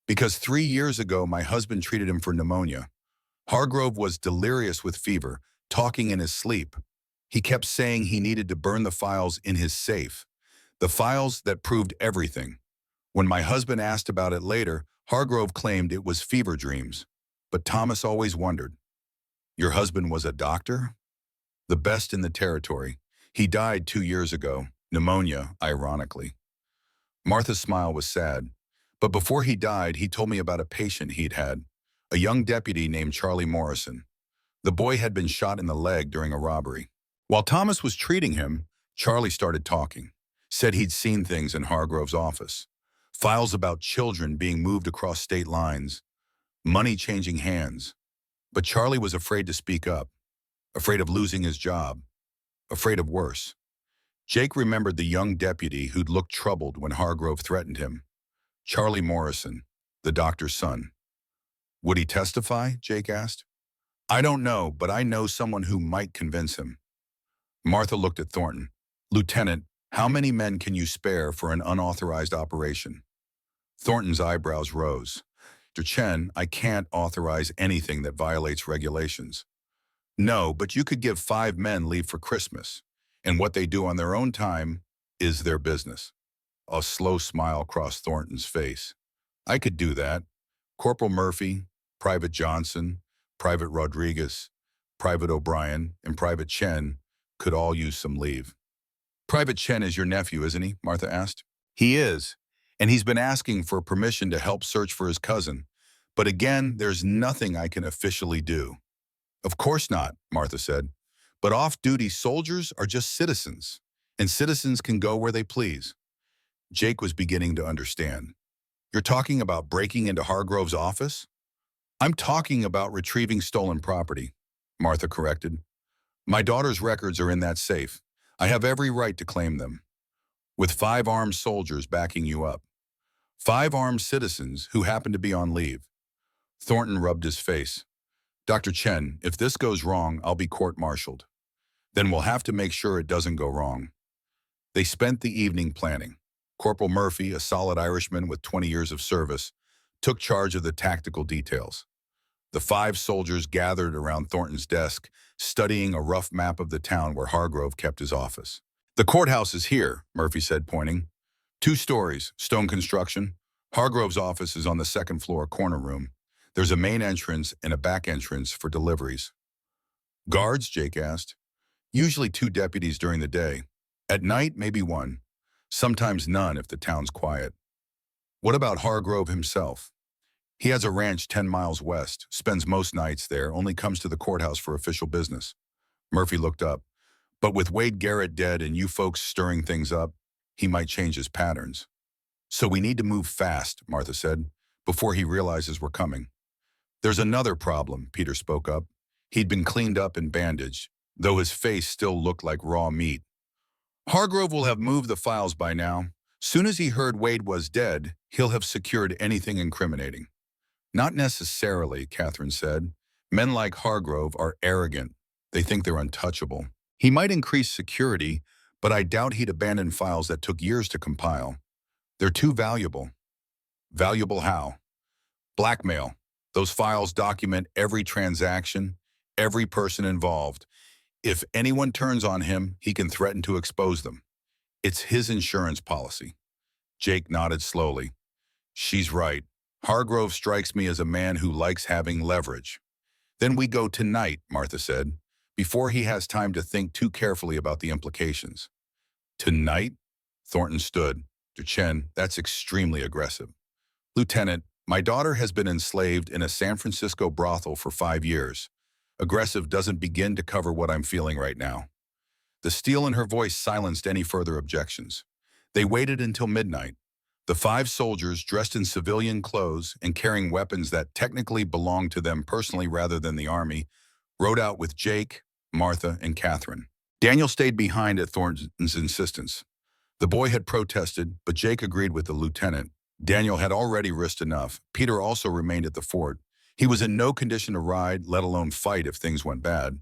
Because 3 years ago, my husband treated him for pneumonia. Hargrove was delirious with fever, talking in his sleep. He kept saying he needed to burn the files in his safe, the files that proved everything. When my husband asked about it later, Hargrove claimed it was fever dreams. But Thomas always wondered. Your husband was a doctor? The best in the territory. He died 2 years ago, pneumonia, ironically. Martha's smile was sad. But before he died, he told me about a patient he'd had, a young deputy named Charlie Morrison. The boy had been shot in the leg during a robbery. While Thomas was treating him, Charlie started talking, said he'd seen things in Hargrove's office. Files about children being moved across state lines, money changing hands. But Charlie was afraid to speak up, afraid of losing his job, afraid of worse. Jake remembered the young deputy who'd looked troubled when Hargrove threatened him. Charlie Morrison, the doctor's son. Would he testify? Jake asked. I don't know, but I know someone who might convince him. Martha looked at Thornton. Lieutenant, how many men can you spare for an unauthorized operation? Thornton's eyebrows rose. Dr. Chen, I can't authorize anything that violates regulations. No, but you could give 5 men leave for Christmas, and what they do on their own time is their business. A slow smile crossed Thornton's face. I could do that. Corporal Murphy, Private Johnson, Private Rodriguez, Private O'Brien, and Private Chen could all use some leave. Private Chen is your nephew, isn't he? Martha asked. He is, and he's been asking for permission to help search for his cousin. But again, there's nothing I can officially do. Of course not, Martha said. But off-duty soldiers are just citizens, and citizens can go where they please. Jake was beginning to understand. You're talking about breaking into Hargrove's office? I'm talking about retrieving stolen property, Martha corrected. My daughter's records are in that safe. I have every right to claim them. With 5 armed soldiers backing you up. 5 armed citizens who happen to be on leave. Thornton rubbed his face. Dr. Chen, if this goes wrong, I'll be court-martialed. Then we'll have to make sure it doesn't go wrong. They spent the evening planning. Corporal Murphy, a solid Irishman with 20 years of service, took charge of the tactical details. The 5 soldiers gathered around Thornton's desk, studying a rough map of the town where Hargrove kept his office. The courthouse is here, Murphy said, pointing. 2 stories, stone construction. Hargrove's office is on the 2nd floor corner room. There's a main entrance and a back entrance for deliveries. Guards? Jake asked. Usually 2 deputies during the day. At night, maybe 1. Sometimes none if the town's quiet. What about Hargrove himself? He has a ranch 10 miles west, spends most nights there, only comes to the courthouse for official business. Murphy looked up. But with Wade Garrett dead and you folks stirring things up, he might change his patterns. So we need to move fast, Martha said, before he realizes we're coming. There's another problem, Peter spoke up. He'd been cleaned up and bandaged, though his face still looked like raw meat. Hargrove will have moved the files by now. Soon as he heard Wade was dead, he'll have secured anything incriminating. Not necessarily, Catherine said. Men like Hargrove are arrogant. They think they're untouchable. He might increase security, but I doubt he'd abandon files that took years to compile. They're too valuable. Valuable how? Blackmail. Those files document every transaction, every person involved. If anyone turns on him, he can threaten to expose them. It's his insurance policy. Jake nodded slowly. She's right. Hargrove strikes me as a man who likes having leverage. Then we go tonight, Martha said, before he has time to think too carefully about the implications. Tonight? Thornton stood. Duchenne, that's extremely aggressive. Lieutenant, my daughter has been enslaved in a San Francisco brothel for 5 years. Aggressive doesn't begin to cover what I'm feeling right now. The steel in her voice silenced any further objections. They waited until midnight. The 5 soldiers, dressed in civilian clothes and carrying weapons that technically belonged to them personally rather than the army, rode out with Jake, Martha, and Catherine. Daniel stayed behind at Thornton's insistence. The boy had protested, but Jake agreed with the lieutenant. Daniel had already risked enough. Peter also remained at the fort. He was in no condition to ride, let alone fight if things went bad.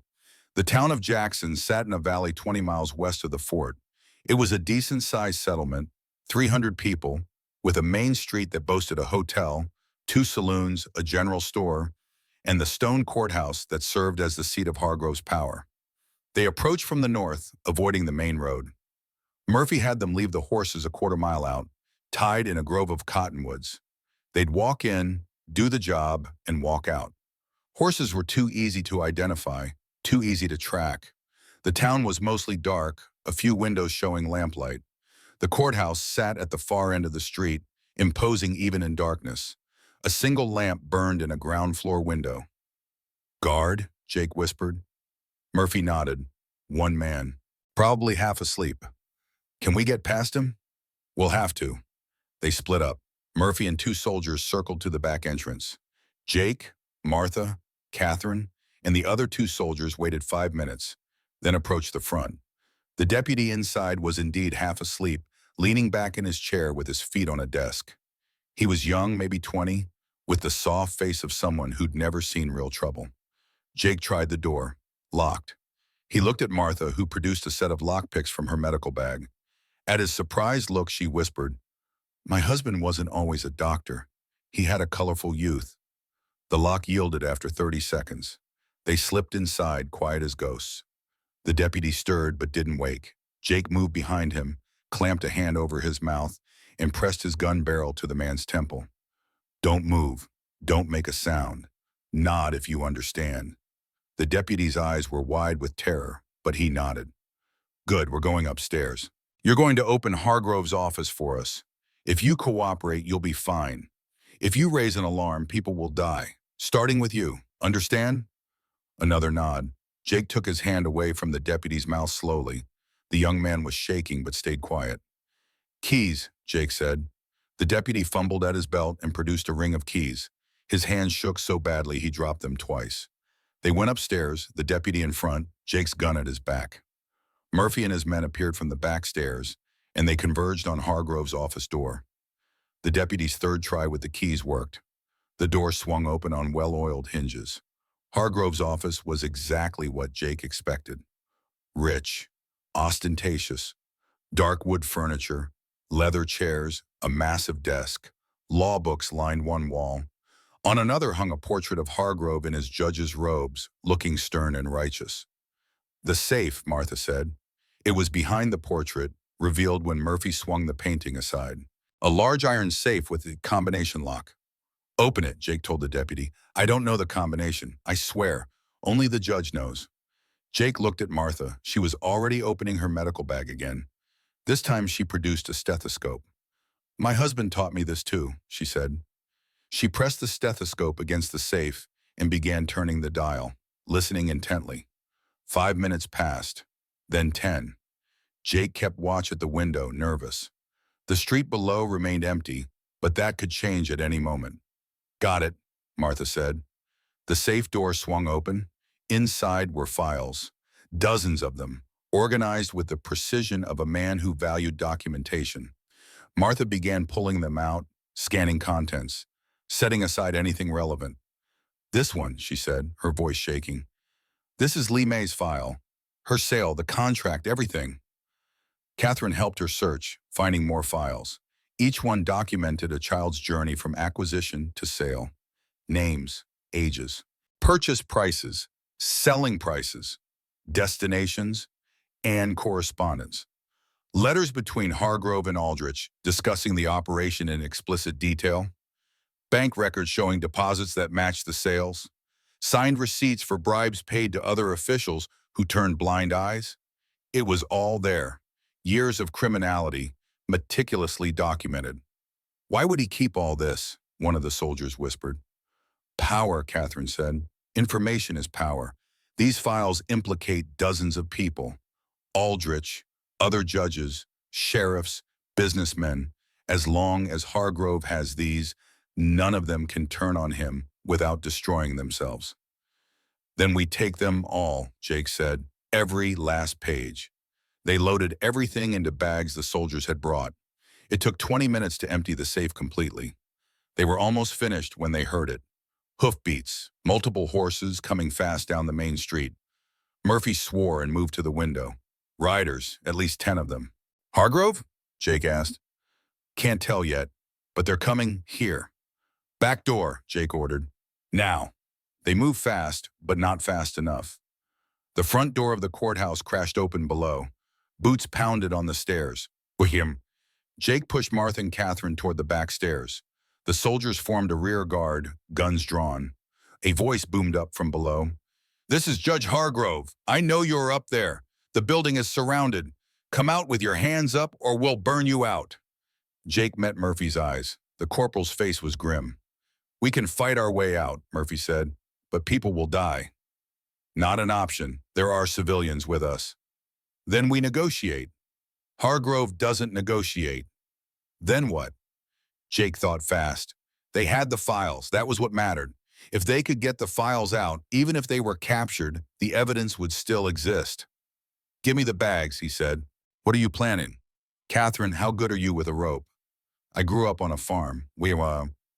The town of Jackson sat in a valley 20 miles west of the fort. It was a decent-sized settlement, 300 people, with a main street that boasted a hotel, 2 saloons, a general store, and the stone courthouse that served as the seat of Hargrove's power. They approached from the north, avoiding the main road. Murphy had them leave the horses a quarter-mile out, tied in a grove of cottonwoods. They'd walk in, do the job, and walk out. Horses were too easy to identify, too easy to track. The town was mostly dark, a few windows showing lamplight. The courthouse sat at the far end of the street, imposing even in darkness. A single lamp burned in a ground-floor window. "Guard?" Jake whispered. Murphy nodded. 1 man. Probably half asleep. "Can we get past him?" "We'll have to." They split up. Murphy and 2 soldiers circled to the back entrance. Jake, Martha, Catherine, and the other 2 soldiers waited 5 minutes, then approached the front. The deputy inside was indeed half asleep, leaning back in his chair with his feet on a desk. He was young, maybe 20, with the soft face of someone who'd never seen real trouble. Jake tried the door. Locked. He looked at Martha, who produced a set of lockpicks from her medical bag. At his surprised look, she whispered, "My husband wasn't always a doctor. He had a colorful youth." The lock yielded after 30 seconds. They slipped inside, quiet as ghosts. The deputy stirred but didn't wake. Jake moved behind him, clamped a hand over his mouth, and pressed his gun barrel to the man's temple. "Don't move. Don't make a sound. Nod if you understand." The deputy's eyes were wide with terror, but he nodded. "Good, we're going upstairs. You're going to open Hargrove's office for us. If you cooperate, you'll be fine. If you raise an alarm, people will die. Starting with you. Understand?" Another nod. Jake took his hand away from the deputy's mouth slowly. The young man was shaking but stayed quiet. "Keys," Jake said. The deputy fumbled at his belt and produced a ring of keys. His hands shook so badly he dropped them twice. They went upstairs, the deputy in front, Jake's gun at his back. Murphy and his men appeared from the back stairs, and they converged on Hargrove's office door. The deputy's third try with the keys worked. The door swung open on well-oiled hinges. Hargrove's office was exactly what Jake expected. Rich, ostentatious, dark wood furniture, leather chairs, a massive desk. Law books lined one wall. On another hung a portrait of Hargrove in his judge's robes, looking stern and righteous. "The safe," Martha said. It was behind the portrait, revealed when Murphy swung the painting aside. A large iron safe with a combination lock. "Open it," Jake told the deputy. "I don't know the combination. I swear. Only the judge knows." Jake looked at Martha. She was already opening her medical bag again. This time she produced a stethoscope. "My husband taught me this too," she said. She pressed the stethoscope against the safe and began turning the dial, listening intently. 5 minutes passed, then 10. Jake kept watch at the window, nervous. The street below remained empty, but that could change at any moment. "Got it," Martha said. The safe door swung open. Inside were files, dozens of them, organized with the precision of a man who valued documentation. Martha began pulling them out, scanning contents. setting aside anything relevant. This one, she said, her voice shaking. This is Lee May's file. Her sale, the contract, everything. Catherine helped her search, finding more files. Each one documented a child's journey from acquisition to sale. Names, ages, purchase prices, selling prices, destinations, and correspondence. Letters between Hargrove and Aldrich discussing the operation in explicit detail. Bank records showing deposits that matched the sales. Signed receipts for bribes paid to other officials who turned blind eyes. It was all there. Years of criminality, meticulously documented. Why would he keep all this? One of the soldiers whispered. Power, Catherine said. Information is power. These files implicate dozens of people. Aldrich, other judges, sheriffs, businessmen. As long as Hargrove has these, none of them can turn on him without destroying themselves. Then we take them all, Jake said, every last page. They loaded everything into bags the soldiers had brought. It took 20 minutes to empty the safe completely. They were almost finished when they heard it. Hoofbeats, multiple horses coming fast down the main street. Murphy swore and moved to the window. Riders, at least 10 of them. Hargrove? Jake asked. Can't tell yet, but they're coming here. Back door, Jake ordered. Now. They moved fast, but not fast enough. The front door of the courthouse crashed open below. Boots pounded on the stairs. William. Jake pushed Martha and Catherine toward the back stairs. The soldiers formed a rear guard, guns drawn. A voice boomed up from below. This is Judge Hargrove. I know you're up there. The building is surrounded. Come out with your hands up or we'll burn you out. Jake met Murphy's eyes. The corporal's face was grim. We can fight our way out, Murphy said, but people will die. Not an option. There are civilians with us. Then we negotiate. Hargrove doesn't negotiate. Then what? Jake thought fast. They had the files. That was what mattered. If they could get the files out, even if they were captured, the evidence would still exist. Give me the bags, he said. What are you planning? Catherine, how good are you with a rope? I grew up on a farm.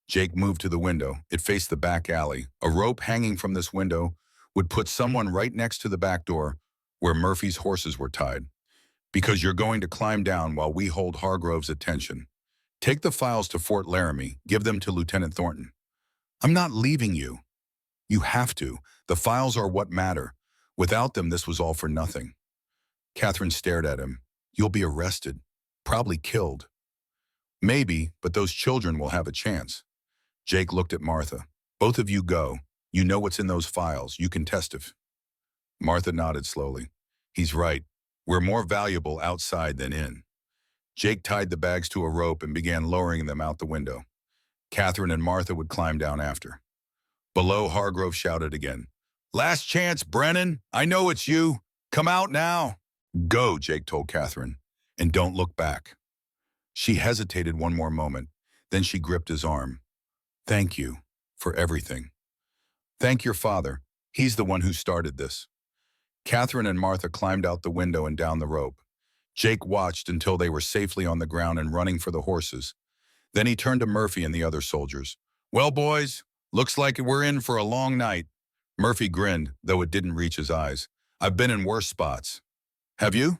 Jake moved to the window. It faced the back alley. A rope hanging from this window would put someone right next to the back door where Murphy's horses were tied. Because you're going to climb down while we hold Hargrove's attention. Take the files to Fort Laramie. Give them to Lieutenant Thornton. I'm not leaving you. You have to. The files are what matter. Without them, this was all for nothing. Catherine stared at him. You'll be arrested. Probably killed. Maybe, but those children will have a chance. Jake looked at Martha. Both of you go. You know what's in those files. You can testify. Martha nodded slowly. He's right. We're more valuable outside than in. Jake tied the bags to a rope and began lowering them out the window. Catherine and Martha would climb down after. Below, Hargrove shouted again. Last chance, Brennan. I know it's you. Come out now. Go, Jake told Catherine, and don't look back. She hesitated one more moment. Then she gripped his arm. Thank you for everything. Thank your father. He's the one who started this. Catherine and Martha climbed out the window and down the rope. Jake watched until they were safely on the ground and running for the horses. Then he turned to Murphy and the other soldiers. Well, boys, looks like we're in for a long night. Murphy grinned, though it didn't reach his eyes. I've been in worse spots. Have you?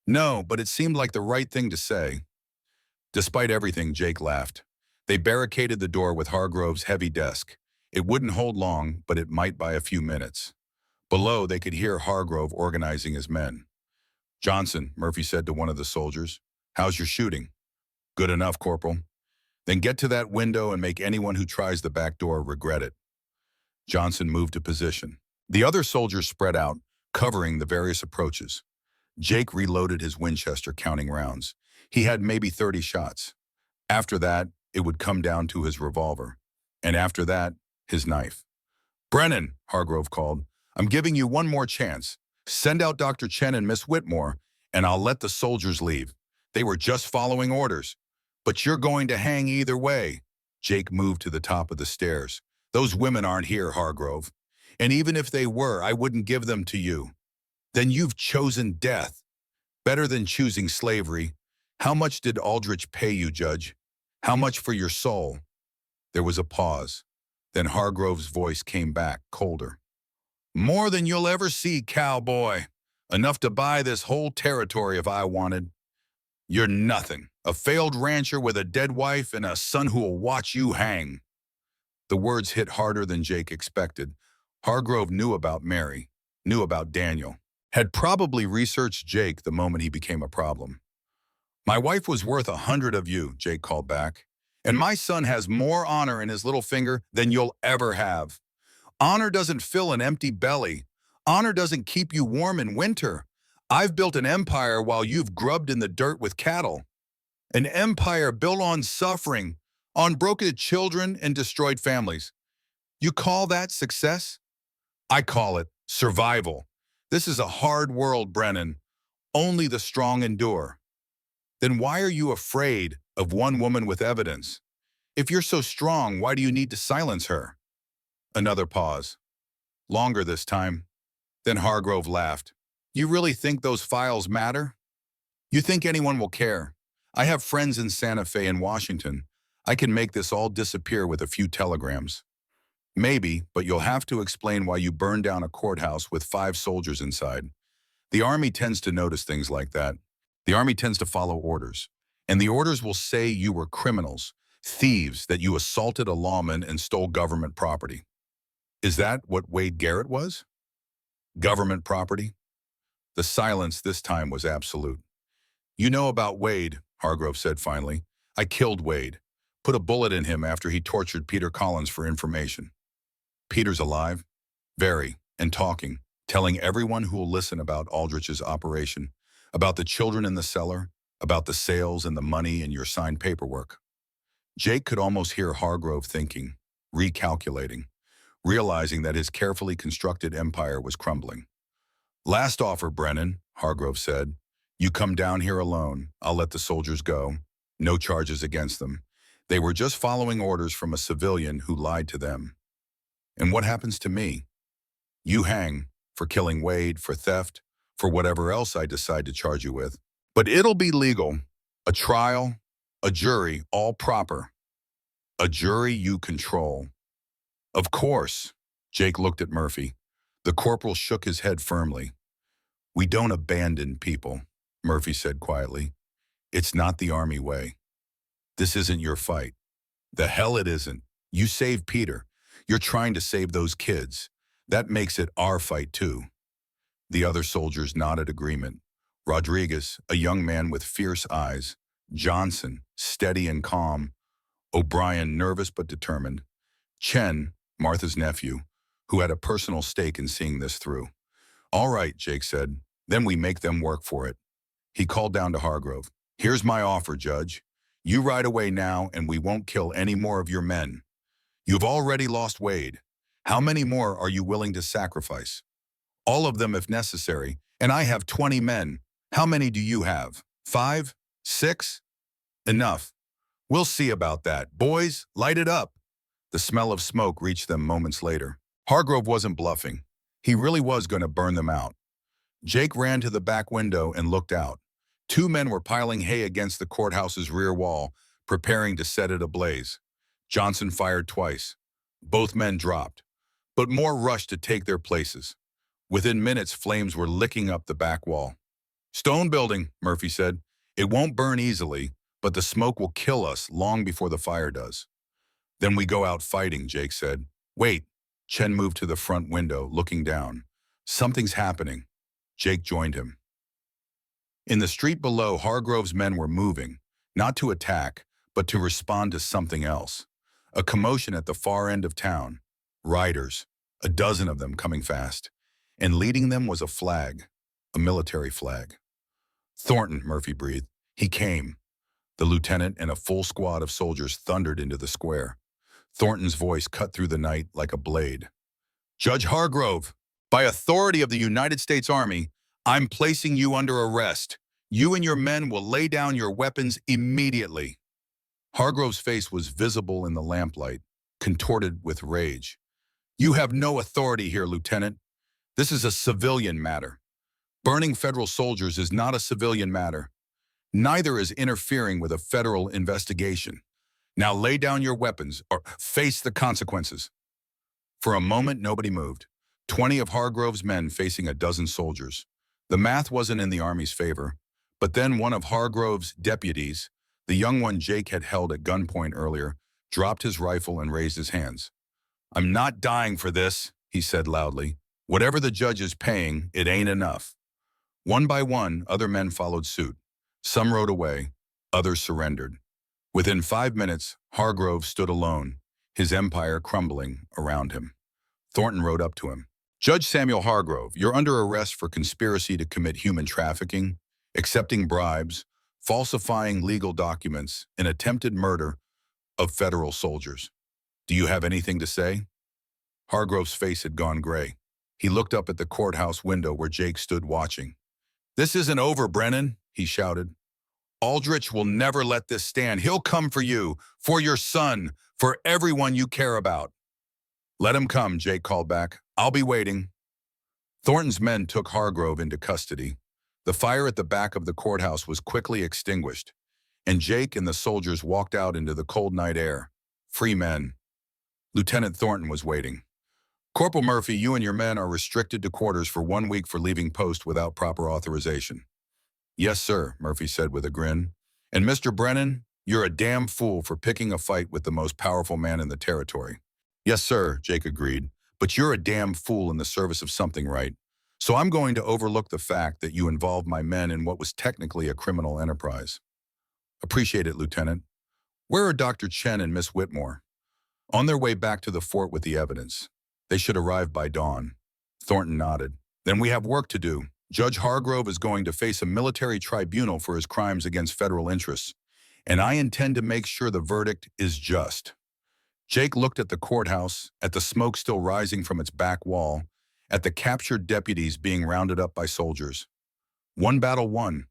No, but it seemed like the right thing to say. Despite everything, Jake laughed. They barricaded the door with Hargrove's heavy desk. It wouldn't hold long, but it might by a few minutes. Below, they could hear Hargrove organizing his men. Johnson, Murphy said to one of the soldiers, how's your shooting? Good enough, Corporal. Then get to that window and make anyone who tries the back door regret it. Johnson moved to position. The other soldiers spread out, covering the various approaches. Jake reloaded his Winchester, counting rounds. He had maybe 30 shots. After that, it would come down to his revolver. And after that, his knife. Brennan, Hargrove called, I'm giving you one more chance. Send out Dr. Chen and Miss Whitmore, and I'll let the soldiers leave. They were just following orders. But you're going to hang either way. Jake moved to the top of the stairs. Those women aren't here, Hargrove. And even if they were, I wouldn't give them to you. Then you've chosen death. Better than choosing slavery. How much did Aldrich pay you, Judge? How much for your soul? There was a pause. Then Hargrove's voice came back, colder. More than you'll ever see, cowboy. Enough to buy this whole territory if I wanted. You're nothing. A failed rancher with a dead wife and a son who'll watch you hang. The words hit harder than Jake expected. Hargrove knew about Mary, knew about Daniel, had probably researched Jake the moment he became a problem. My wife was worth 100 of you, Jake called back. And my son has more honor in his little finger than you'll ever have. Honor doesn't fill an empty belly. Honor doesn't keep you warm in winter. I've built an empire while you've grubbed in the dirt with cattle. An empire built on suffering, on broken children and destroyed families. You call that success? I call it survival. This is a hard world, Brennan. Only the strong endure. Then why are you afraid of one woman with evidence? If you're so strong, why do you need to silence her? Another pause. Longer this time. Then Hargrove laughed. You really think those files matter? You think anyone will care? I have friends in Santa Fe and Washington. I can make this all disappear with a few telegrams. Maybe, but you'll have to explain why you burned down a courthouse with 5 soldiers inside. The Army tends to notice things like that. The Army tends to follow orders. And the orders will say you were criminals, thieves, that you assaulted a lawman and stole government property. Is that what Wade Garrett was? Government property? The silence this time was absolute. You know about Wade, Hargrove said finally. I killed Wade. Put a bullet in him after he tortured Peter Collins for information. Peter's alive? Very, and talking, telling everyone who will listen about Aldrich's operation, about the children in the cellar, about the sales and the money and your signed paperwork. Jake could almost hear Hargrove thinking, recalculating, realizing that his carefully constructed empire was crumbling. Last offer, Brennan, Hargrove said. You come down here alone. I'll let the soldiers go. No charges against them. They were just following orders from a civilian who lied to them. And what happens to me? You hang for killing Wade, for theft, for whatever else I decide to charge you with. But it'll be legal. A trial, a jury, all proper. A jury you control. Of course. Jake looked at Murphy. The corporal shook his head firmly. We don't abandon people, Murphy said quietly. It's not the Army way. This isn't your fight. The hell it isn't. You saved Peter. You're trying to save those kids. That makes it our fight too. The other soldiers nodded agreement. Rodriguez, a young man with fierce eyes. Johnson, steady and calm. O'Brien, nervous but determined. Chen, Martha's nephew, who had a personal stake in seeing this through. All right, Jake said. Then we make them work for it. He called down to Hargrove. Here's my offer, Judge. You ride away now and we won't kill any more of your men. You've already lost Wade. How many more are you willing to sacrifice? All of them if necessary, and I have 20 men. How many do you have? 5? 6? Enough. We'll see about that. Boys, light it up. The smell of smoke reached them moments later. Hargrove wasn't bluffing. He really was going to burn them out. Jake ran to the back window and looked out. 2 men were piling hay against the courthouse's rear wall, preparing to set it ablaze. Johnson fired twice. Both men dropped, but more rushed to take their places. Within minutes, flames were licking up the back wall. Stone building, Murphy said. It won't burn easily, but the smoke will kill us long before the fire does. Then we go out fighting, Jake said. Wait. Chen moved to the front window, looking down. Something's happening. Jake joined him. In the street below, Hargrove's men were moving, not to attack, but to respond to something else. A commotion at the far end of town. Riders, a dozen of them coming fast. And leading them was a flag, a military flag. Thornton, Murphy breathed. He came. The lieutenant and a full squad of soldiers thundered into the square. Thornton's voice cut through the night like a blade. Judge Hargrove, by authority of the United States Army, I'm placing you under arrest. You and your men will lay down your weapons immediately. Hargrove's face was visible in the lamplight, contorted with rage. You have no authority here, Lieutenant. This is a civilian matter. Burning federal soldiers is not a civilian matter. Neither is interfering with a federal investigation. Now lay down your weapons or face the consequences. For a moment, nobody moved. 20 of Hargrove's men facing a dozen soldiers. The math wasn't in the army's favor, but then one of Hargrove's deputies, the young one Jake had held at gunpoint earlier, dropped his rifle and raised his hands. "I'm not dying for this," he said loudly. "Whatever the judge is paying, it ain't enough." One by one, other men followed suit. Some rode away, others surrendered. Within 5 minutes, Hargrove stood alone, his empire crumbling around him. Thornton rode up to him. "Judge Samuel Hargrove, you're under arrest for conspiracy to commit human trafficking, accepting bribes, falsifying legal documents, and attempted murder of federal soldiers. Do you have anything to say?" Hargrove's face had gone gray. He looked up at the courthouse window where Jake stood watching. "This isn't over, Brennan," he shouted. "Aldrich will never let this stand. He'll come for you, for your son, for everyone you care about." "Let him come," Jake called back. "I'll be waiting." Thornton's men took Hargrove into custody. The fire at the back of the courthouse was quickly extinguished, and Jake and the soldiers walked out into the cold night air. Free men. Lieutenant Thornton was waiting. "Corporal Murphy, you and your men are restricted to quarters for 1 week for leaving post without proper authorization." "Yes, sir," Murphy said with a grin. "And Mr. Brennan, you're a damn fool for picking a fight with the most powerful man in the territory." "Yes, sir," Jake agreed, "but you're a damn fool in the service of something right. So I'm going to overlook the fact that you involved my men in what was technically a criminal enterprise." "Appreciate it, Lieutenant. Where are Dr. Chen and Miss Whitmore?" "On their way back to the fort with the evidence. They should arrive by dawn." Thornton nodded. "Then we have work to do. Judge Hargrove is going to face a military tribunal for his crimes against federal interests, and I intend to make sure the verdict is just." Jake looked at the courthouse, at the smoke still rising from its back wall, at the captured deputies being rounded up by soldiers. One battle won,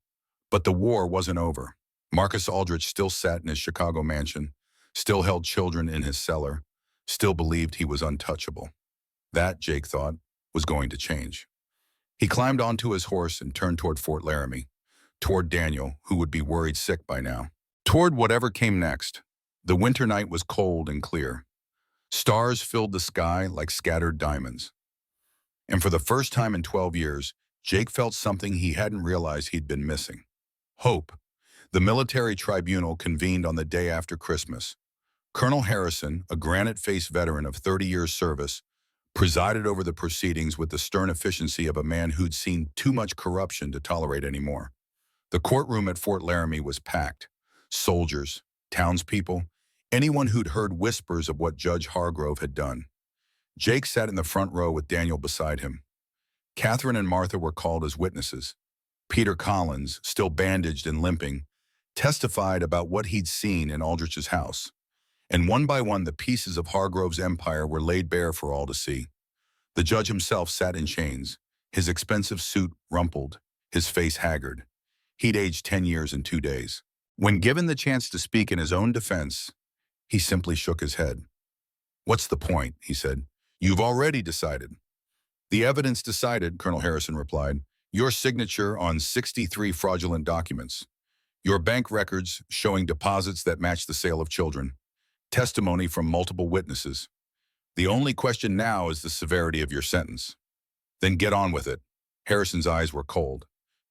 but the war wasn't over. Marcus Aldrich still sat in his Chicago mansion, still held children in his cellar, still believed he was untouchable. That, Jake thought, was going to change. He climbed onto his horse and turned toward Fort Laramie, toward Daniel, who would be worried sick by now, toward whatever came next. The winter night was cold and clear. Stars filled the sky like scattered diamonds. And for the first time in 12 years, Jake felt something he hadn't realized he'd been missing. Hope. The military tribunal convened on the day after Christmas. Colonel Harrison, a granite-faced veteran of 30 years' service, presided over the proceedings with the stern efficiency of a man who'd seen too much corruption to tolerate anymore. The courtroom at Fort Laramie was packed. Soldiers, townspeople, anyone who'd heard whispers of what Judge Hargrove had done. Jake sat in the front row with Daniel beside him. Catherine and Martha were called as witnesses. Peter Collins, still bandaged and limping, testified about what he'd seen in Aldrich's house. And one by one, the pieces of Hargrove's empire were laid bare for all to see. The judge himself sat in chains, his expensive suit rumpled, his face haggard. He'd aged 10 years in 2 days. When given the chance to speak in his own defense, he simply shook his head. "What's the point?" he said. "You've already decided." "The evidence decided," Colonel Harrison replied. "Your signature on 63 fraudulent documents. Your bank records showing deposits that match the sale of children. Testimony from multiple witnesses. The only question now is the severity of your sentence." "Then get on with it." Harrison's eyes were cold.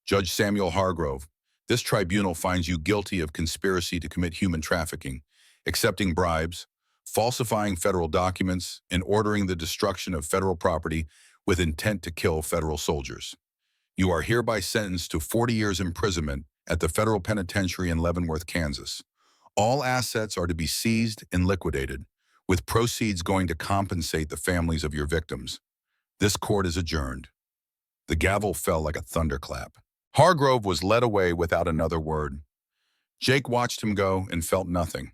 "Judge Samuel Hargrove, this tribunal finds you guilty of conspiracy to commit human trafficking, accepting bribes, falsifying federal documents, and ordering the destruction of federal property with intent to kill federal soldiers. You are hereby sentenced to 40 years imprisonment at the federal penitentiary in Leavenworth, Kansas. All assets are to be seized and liquidated, with proceeds going to compensate the families of your victims. This court is adjourned." The gavel fell like a thunderclap. Hargrove was led away without another word. Jake watched him go and felt nothing.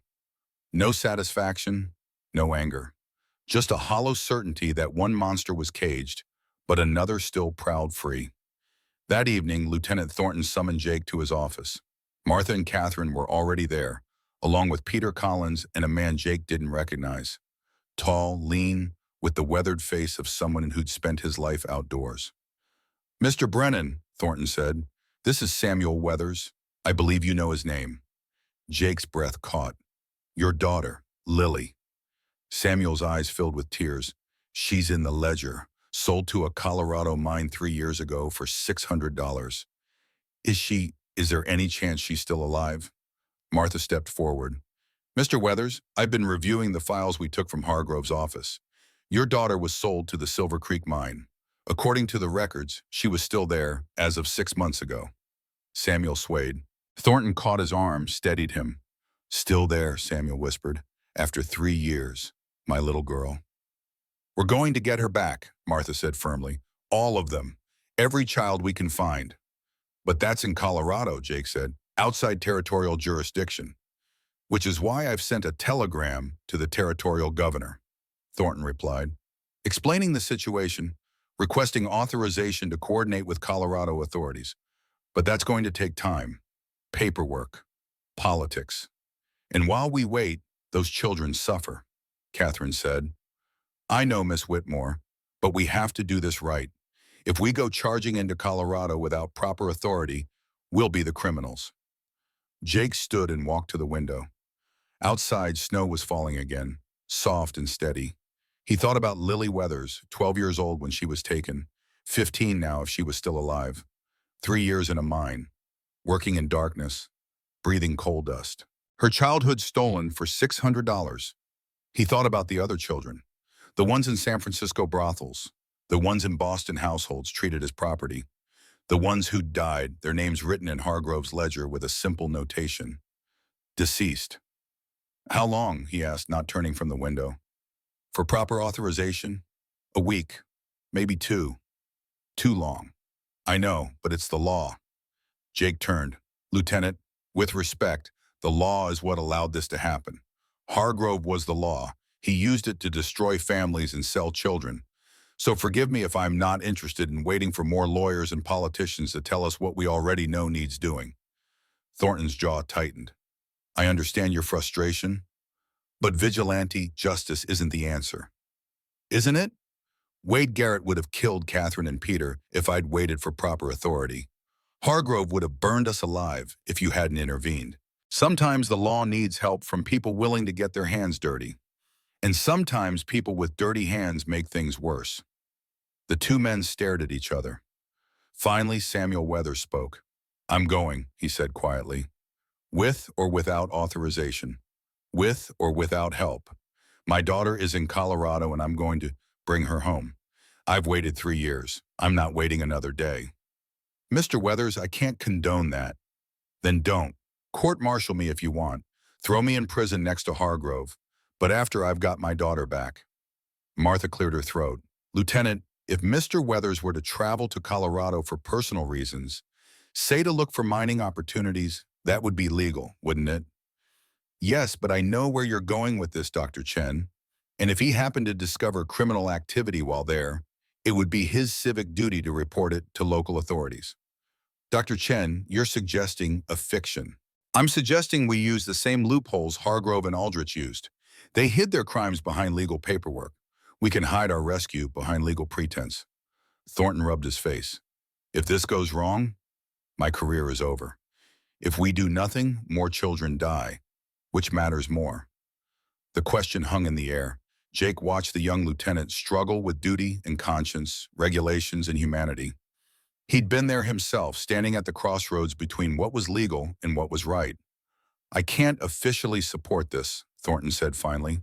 No satisfaction, no anger. Just a hollow certainty that one monster was caged, but another still prowled free. That evening, Lieutenant Thornton summoned Jake to his office. Martha and Catherine were already there, along with Peter Collins and a man Jake didn't recognize. Tall, lean, with the weathered face of someone who'd spent his life outdoors. "Mr. Brennan," Thornton said, "this is Samuel Weathers. I believe you know his name." Jake's breath caught. Your daughter, Lily. Samuel's eyes filled with tears. She's in the ledger. Sold to a Colorado mine 3 years ago for $600. Is there any chance she's still alive? Martha stepped forward. Mr. Weathers, I've been reviewing the files we took from Hargrove's office. Your daughter was sold to the Silver Creek mine. According to the records, she was still there as of 6 months ago. Samuel swayed. Thornton caught his arm, steadied him. Still there, Samuel whispered. After 3 years, my little girl. We're going to get her back, Martha said firmly. All of them. Every child we can find. But that's in Colorado, Jake said. Outside territorial jurisdiction. Which is why I've sent a telegram to the territorial governor, Thornton replied, explaining the situation, requesting authorization to coordinate with Colorado authorities. But that's going to take time, paperwork, politics. And while we wait, those children suffer, Catherine said. I know, Miss Whitmore, but we have to do this right. If we go charging into Colorado without proper authority, we'll be the criminals. Jake stood and walked to the window. Outside, snow was falling again, soft and steady. He thought about Lily Weathers, 12 years old when she was taken, 15 now if she was still alive. 3 years in a mine, working in darkness, breathing coal dust. Her childhood stolen for $600. He thought about the other children, the ones in San Francisco brothels, the ones in Boston households treated as property, the ones who died, their names written in Hargrove's ledger with a simple notation. Deceased. How long, he asked, not turning from the window. For proper authorization? A week, maybe 2. Too long. I know, but it's the law. Jake turned. Lieutenant, with respect, the law is what allowed this to happen. Hargrove was the law. He used it to destroy families and sell children. So forgive me if I'm not interested in waiting for more lawyers and politicians to tell us what we already know needs doing. Thornton's jaw tightened. I understand your frustration, but vigilante justice isn't the answer. Isn't it? Wade Garrett would have killed Catherine and Peter if I'd waited for proper authority. Hargrove would have burned us alive if you hadn't intervened. Sometimes the law needs help from people willing to get their hands dirty. And sometimes people with dirty hands make things worse. The two men stared at each other. Finally, Samuel Weathers spoke. I'm going, he said quietly. With or without authorization. With or without help. My daughter is in Colorado and I'm going to bring her home. I've waited 3 years. I'm not waiting another day. Mr. Weathers, I can't condone that. Then don't. Court-martial me if you want. Throw me in prison next to Hargrove. But after I've got my daughter back. Martha cleared her throat. Lieutenant, if Mr. Weathers were to travel to Colorado for personal reasons, say to look for mining opportunities, that would be legal, wouldn't it? Yes, but I know where you're going with this, Dr. Chen. And if he happened to discover criminal activity while there, it would be his civic duty to report it to local authorities. Dr. Chen, you're suggesting a fiction. I'm suggesting we use the same loopholes Hargrove and Aldrich used. They hid their crimes behind legal paperwork. We can hide our rescue behind legal pretense. Thornton rubbed his face. If this goes wrong, my career is over. If we do nothing, more children die. Which matters more? The question hung in the air. Jake watched the young lieutenant struggle with duty and conscience, regulations and humanity. He'd been there himself, standing at the crossroads between what was legal and what was right. I can't officially support this, Thornton said finally.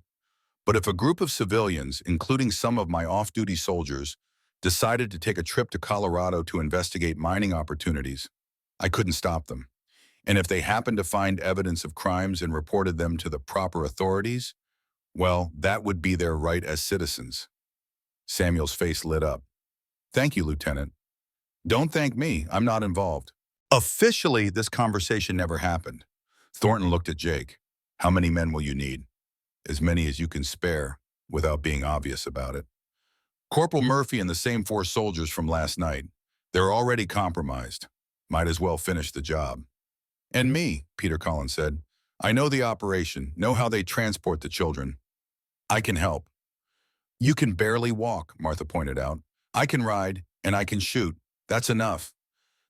But if a group of civilians, including some of my off-duty soldiers, decided to take a trip to Colorado to investigate mining opportunities, I couldn't stop them. And if they happened to find evidence of crimes and reported them to the proper authorities, well, that would be their right as citizens. Samuel's face lit up. Thank you, Lieutenant. Don't thank me. I'm not involved. Officially, this conversation never happened. Thornton looked at Jake. How many men will you need? As many as you can spare, without being obvious about it. Corporal Murphy and the same 4 soldiers from last night. They're already compromised. Might as well finish the job. And me, Peter Collins said. I know the operation, know how they transport the children. I can help. You can barely walk, Martha pointed out. I can ride, and I can shoot. That's enough.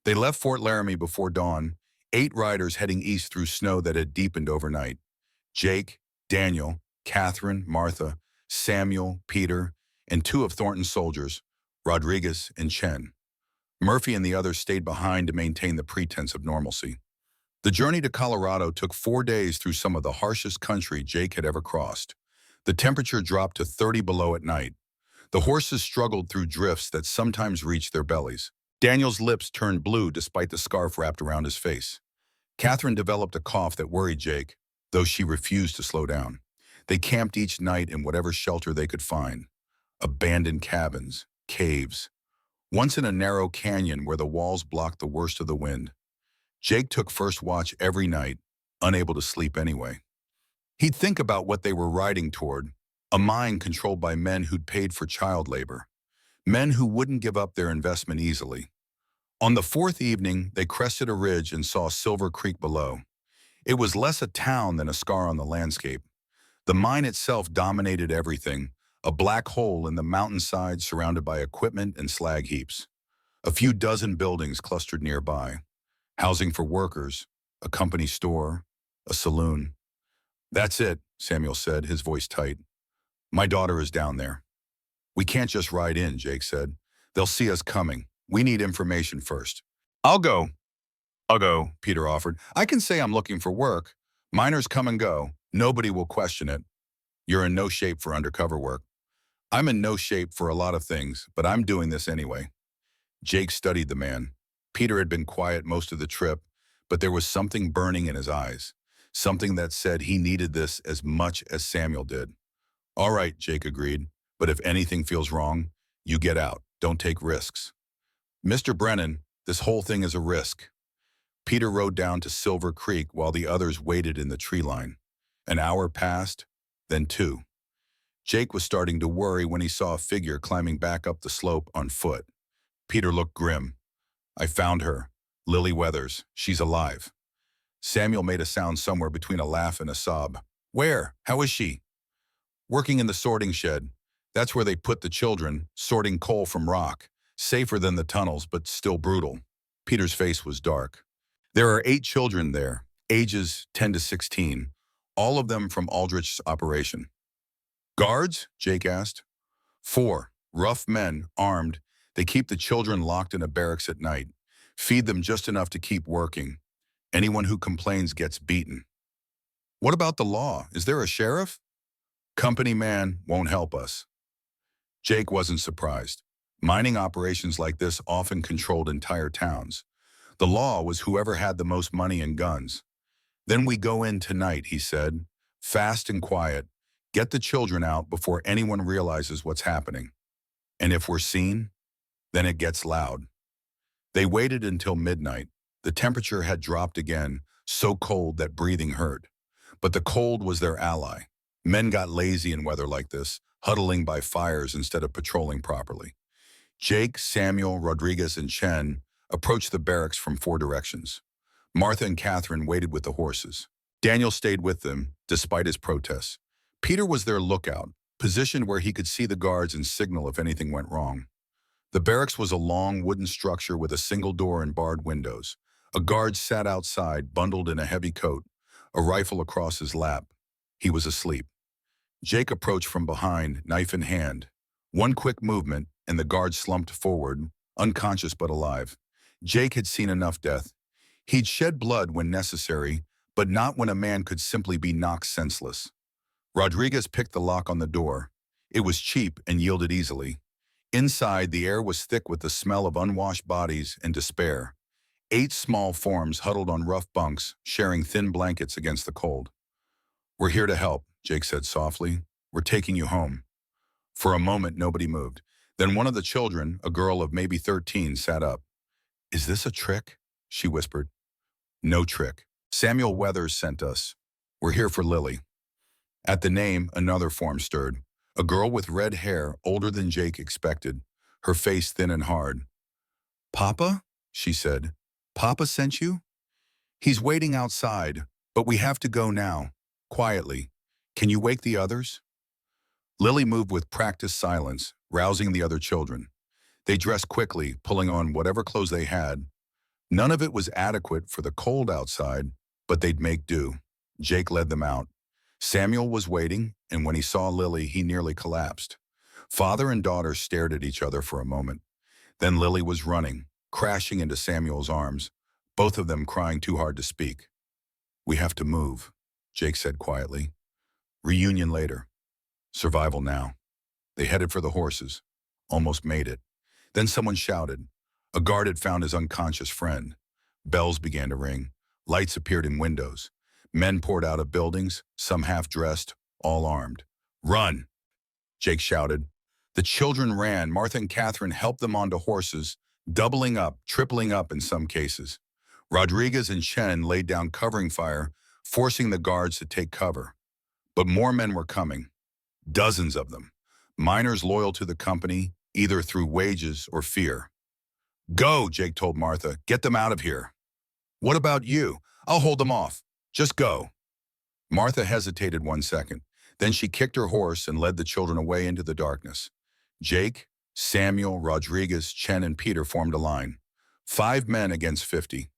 They left Fort Laramie before dawn, 8 riders heading east through snow that had deepened overnight. Jake, Daniel, Catherine, Martha, Samuel, Peter, and two of Thornton's soldiers, Rodriguez and Chen. Murphy and the others stayed behind to maintain the pretense of normalcy. The journey to Colorado took 4 days through some of the harshest country Jake had ever crossed. The temperature dropped to 30 below at night. The horses struggled through drifts that sometimes reached their bellies. Daniel's lips turned blue despite the scarf wrapped around his face. Catherine developed a cough that worried Jake, though she refused to slow down. They camped each night in whatever shelter they could find. Abandoned cabins, caves, once in a narrow canyon where the walls blocked the worst of the wind. Jake took first watch every night, unable to sleep anyway. He'd think about what they were riding toward, a mine controlled by men who'd paid for child labor, men who wouldn't give up their investment easily. On the fourth evening, they crested a ridge and saw Silver Creek below. It was less a town than a scar on the landscape. The mine itself dominated everything, a black hole in the mountainside surrounded by equipment and slag heaps. A few dozen buildings clustered nearby. Housing for workers, a company store, a saloon. "That's it," Samuel said, his voice tight. "My daughter is down there." "We can't just ride in," Jake said. "They'll see us coming. We need information first." I'll go," Peter offered. "I can say I'm looking for work. Miners come and go. Nobody will question it." "You're in no shape for undercover work." "I'm in no shape for a lot of things, but I'm doing this anyway." Jake studied the man. Peter had been quiet most of the trip, but there was something burning in his eyes, something that said he needed this as much as Samuel did. "All right," Jake agreed, "but if anything feels wrong, you get out. Don't take risks." "Mr. Brennan, this whole thing is a risk." Peter rode down to Silver Creek while the others waited in the tree line. An hour passed, then two. Jake was starting to worry when he saw a figure climbing back up the slope on foot. Peter looked grim. "I found her. Lily Weathers. She's alive." Samuel made a sound somewhere between a laugh and a sob. "Where? How is she?" "Working in the sorting shed. That's where they put the children, sorting coal from rock. Safer than the tunnels, but still brutal." Peter's face was dark. "There are 8 children there, ages 10 to 16, all of them from Aldrich's operation." "Guards?" Jake asked. 4, rough men, armed. They keep the children locked in a barracks at night, feed them just enough to keep working. Anyone who complains gets beaten." "What about the law? Is there a sheriff?" "Company man won't help us." Jake wasn't surprised. Mining operations like this often controlled entire towns. The law was whoever had the most money and guns. "Then we go in tonight," he said, "fast and quiet. Get the children out before anyone realizes what's happening. And if we're seen, then it gets loud." They waited until midnight. The temperature had dropped again, so cold that breathing hurt. But the cold was their ally. Men got lazy in weather like this, huddling by fires instead of patrolling properly. Jake, Samuel, Rodriguez, and Chen approached the barracks from 4 directions. Martha and Catherine waited with the horses. Daniel stayed with them, despite his protests. Peter was their lookout, positioned where he could see the guards and signal if anything went wrong. The barracks was a long wooden structure with a single door and barred windows. A guard sat outside, bundled in a heavy coat, a rifle across his lap. He was asleep. Jake approached from behind, knife in hand. One quick movement, and the guard slumped forward, unconscious but alive. Jake had seen enough death. He'd shed blood when necessary, but not when a man could simply be knocked senseless. Rodriguez picked the lock on the door. It was cheap and yielded easily. Inside, the air was thick with the smell of unwashed bodies and despair. 8 small forms huddled on rough bunks, sharing thin blankets against the cold. "We're here to help," Jake said softly. "We're taking you home." For a moment, nobody moved. Then one of the children, a girl of maybe 13, sat up. "Is this a trick?" she whispered. "No trick. Samuel Weathers sent us. We're here for Lily." At the name, another form stirred. A girl with red hair, older than Jake expected, her face thin and hard. "Papa?" she said. "Papa sent you?" "He's waiting outside, but we have to go now. Quietly. Can you wake the others?" Lily moved with practiced silence, rousing the other children. They dressed quickly, pulling on whatever clothes they had. None of it was adequate for the cold outside, but they'd make do. Jake led them out. Samuel was waiting, and when he saw Lily, he nearly collapsed. Father and daughter stared at each other for a moment. Then Lily was running, crashing into Samuel's arms, both of them crying too hard to speak. "We have to move," Jake said quietly. "Reunion later. Survival now." They headed for the horses. Almost made it. Then someone shouted. A guard had found his unconscious friend. Bells began to ring. Lights appeared in windows. Men poured out of buildings, some half-dressed, all armed. "Run!" Jake shouted. The children ran. Martha and Catherine helped them onto horses, doubling up, tripling up in some cases. Rodriguez and Chen laid down covering fire, forcing the guards to take cover. But more men were coming. Dozens of them. Miners loyal to the company, either through wages or fear. "Go," Jake told Martha. "Get them out of here." "What about you? I'll hold them off. Just go." Martha hesitated 1 second. Then she kicked her horse and led the children away into the darkness. Jake, Samuel, Rodriguez, Chen, and Peter formed a line. 5 men against 50.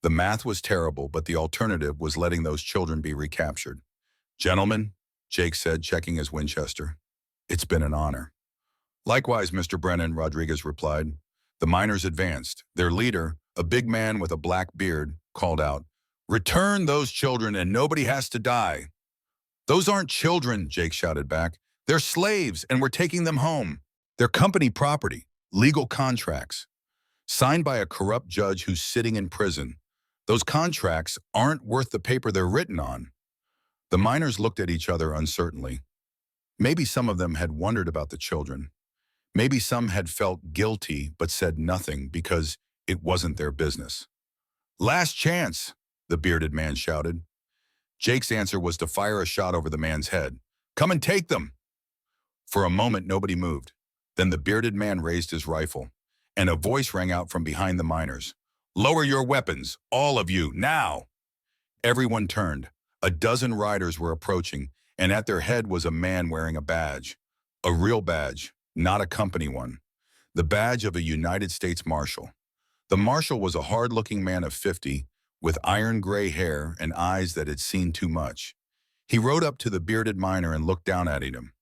The math was terrible, but the alternative was letting those children be recaptured. "Gentlemen," Jake said, checking his Winchester, "it's been an honor." "Likewise, Mr. Brennan," Rodriguez replied. The miners advanced. Their leader, a big man with a black beard, called out, "Return those children and nobody has to die." "Those aren't children," Jake shouted back. "They're slaves and we're taking them home. They're company property, legal contracts, signed by a corrupt judge who's sitting in prison. Those contracts aren't worth the paper they're written on." The miners looked at each other uncertainly. Maybe some of them had wondered about the children. Maybe some had felt guilty but said nothing because it wasn't their business. "Last chance," the bearded man shouted. Jake's answer was to fire a shot over the man's head. "Come and take them." For a moment, nobody moved. Then the bearded man raised his rifle, and a voice rang out from behind the miners. "Lower your weapons, all of you, now!" Everyone turned. A dozen riders were approaching, and at their head was a man wearing a badge. A real badge, not a company one. The badge of a United States Marshal. The Marshal was a hard-looking man of 50, with iron gray hair and eyes that had seen too much. He rode up to the bearded miner and looked down at him.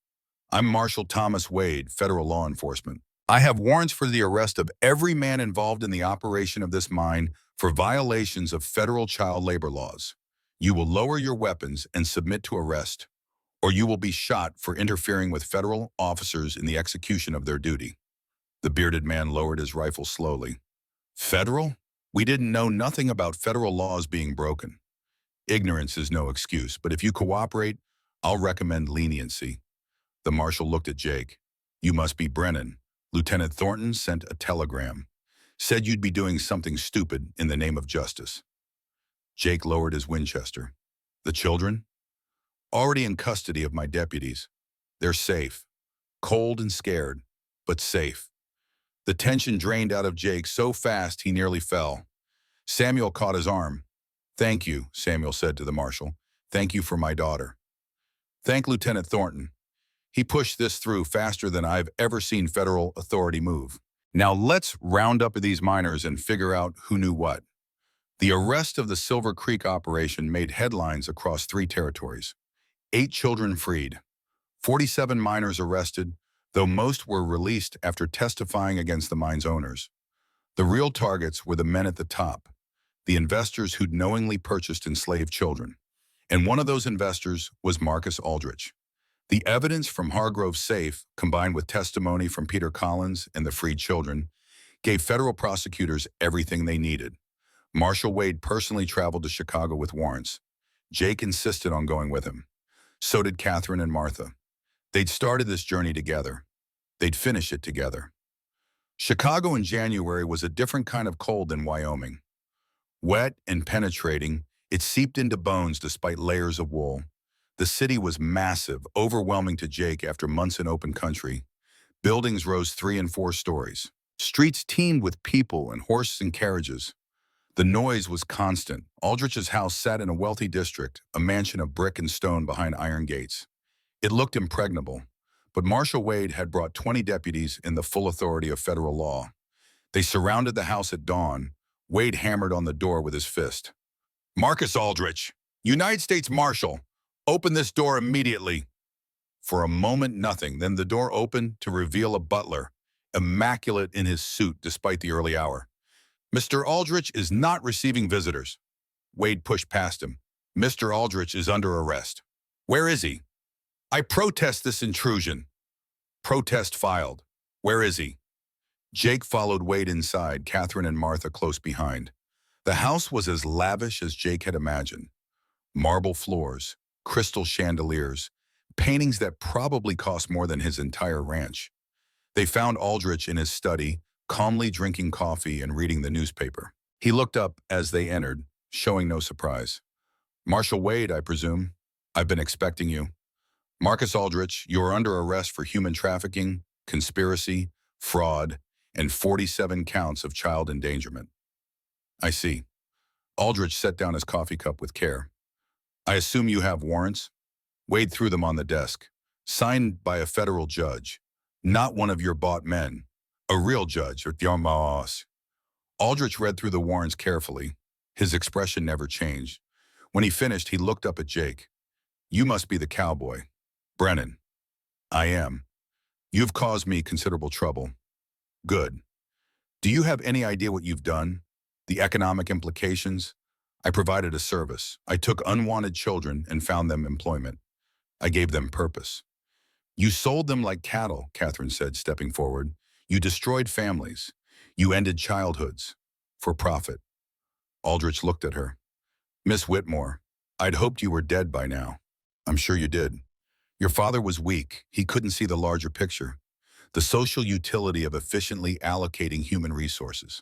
"I'm Marshal Thomas Wade, federal law enforcement. I have warrants for the arrest of every man involved in the operation of this mine for violations of federal child labor laws. You will lower your weapons and submit to arrest, or you will be shot for interfering with federal officers in the execution of their duty." The bearded man lowered his rifle slowly. "Federal? We didn't know nothing about federal laws being broken. Ignorance is no excuse, but if you cooperate, I'll recommend leniency." The marshal looked at Jake. "You must be Brennan. Lieutenant Thornton sent a telegram. Said you'd be doing something stupid in the name of justice." Jake lowered his Winchester. "The children?" "Already in custody of my deputies. They're safe. Cold and scared, but safe." The tension drained out of Jake so fast he nearly fell. Samuel caught his arm. "Thank you," Samuel said to the marshal. "Thank you for my daughter." "Thank Lieutenant Thornton. He pushed this through faster than I've ever seen federal authority move. Now let's round up these miners and figure out who knew what." The arrest of the Silver Creek operation made headlines across 3 territories. 8 children freed. 47 miners arrested, though most were released after testifying against the mine's owners. The real targets were the men at the top, the investors who'd knowingly purchased enslaved children. And one of those investors was Marcus Aldrich. The evidence from Hargrove's safe, combined with testimony from Peter Collins and the freed children, gave federal prosecutors everything they needed. Marshal Wade personally traveled to Chicago with warrants. Jake insisted on going with him. So did Catherine and Martha. They'd started this journey together. They'd finish it together. Chicago in January was a different kind of cold than Wyoming. Wet and penetrating, it seeped into bones despite layers of wool. The city was massive, overwhelming to Jake after months in open country. Buildings rose 3 and 4 stories. Streets teemed with people and horses and carriages. The noise was constant. Aldrich's house sat in a wealthy district, a mansion of brick and stone behind iron gates. It looked impregnable, but Marshal Wade had brought 20 deputies in the full authority of federal law. They surrounded the house at dawn. Wade hammered on the door with his fist. "Marcus Aldrich, United States Marshal, Open this door immediately. For a moment, nothing. Then the door opened to reveal a butler, immaculate in his suit despite the early hour. Mr. Aldrich is not receiving visitors. Wade pushed past him. Mr. Aldrich is under arrest. Where is he? I protest this intrusion. Protest filed. Where is he? Jake followed Wade inside, Catherine and Martha close behind. The house was as lavish as Jake had imagined. Marble floors, crystal chandeliers, paintings that probably cost more than his entire ranch. They found Aldrich in his study, calmly drinking coffee and reading the newspaper. He looked up as they entered, showing no surprise. Marshal Wade, I presume. I've been expecting you. Marcus Aldrich, you are under arrest for human trafficking, conspiracy, fraud, and 47 counts of child endangerment. I see. Aldrich set down his coffee cup with care. I assume you have warrants? Wade threw them on the desk. Signed by a federal judge. Not one of your bought men. A real judge, or Diarmaos. Aldrich read through the warrants carefully. His expression never changed. When he finished, he looked up at Jake. You must be the cowboy. Brennan. I am. You've caused me considerable trouble. Good. Do you have any idea what you've done? The economic implications? I provided a service. I took unwanted children and found them employment. I gave them purpose. You sold them like cattle, Catherine said, stepping forward. You destroyed families. You ended childhoods. For profit. Aldrich looked at her. Miss Whitmore, I'd hoped you were dead by now. I'm sure you did. Your father was weak. He couldn't see the larger picture. The social utility of efficiently allocating human resources.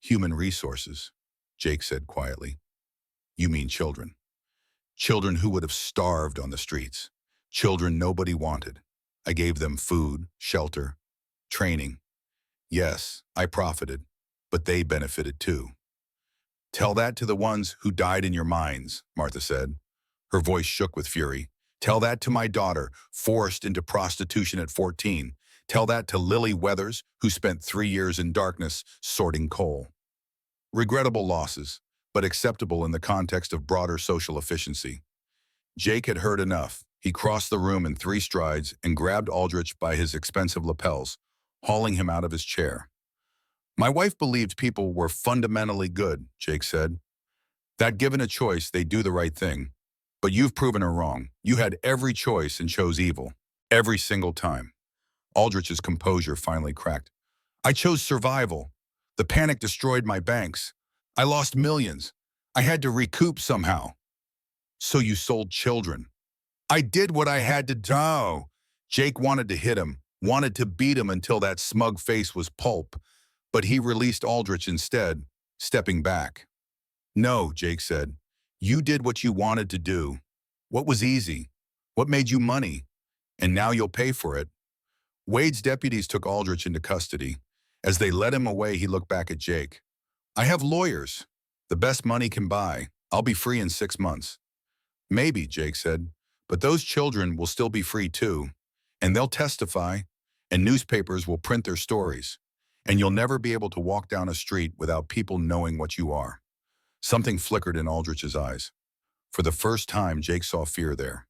Human resources, Jake said quietly. You mean children. Children who would have starved on the streets. Children nobody wanted. I gave them food, shelter, training. Yes, I profited, but they benefited too. Tell that to the ones who died in your mines, Martha said. Her voice shook with fury. Tell that to my daughter, forced into prostitution at 14. Tell that to Lily Weathers, who spent 3 years in darkness sorting coal. Regrettable losses, but acceptable in the context of broader social efficiency. Jake had heard enough. He crossed the room in 3 strides and grabbed Aldrich by his expensive lapels, hauling him out of his chair. My wife believed people were fundamentally good, Jake said. That given a choice, they'd do the right thing. But you've proven her wrong. You had every choice and chose evil. Every single time. Aldrich's composure finally cracked. I chose survival. The panic destroyed my banks. I lost millions. I had to recoup somehow. So you sold children. I did what I had to do. Jake wanted to hit him, wanted to beat him until that smug face was pulp, but he released Aldrich instead, stepping back. No, Jake said. You did what you wanted to do. What was easy? What made you money? And now you'll pay for it. Wade's deputies took Aldrich into custody. As they led him away, he looked back at Jake. I have lawyers. The best money can buy. I'll be free in 6 months. Maybe, Jake said, but those children will still be free too. And they'll testify, and newspapers will print their stories. And you'll never be able to walk down a street without people knowing what you are. Something flickered in Aldrich's eyes. For the first time, Jake saw fear there.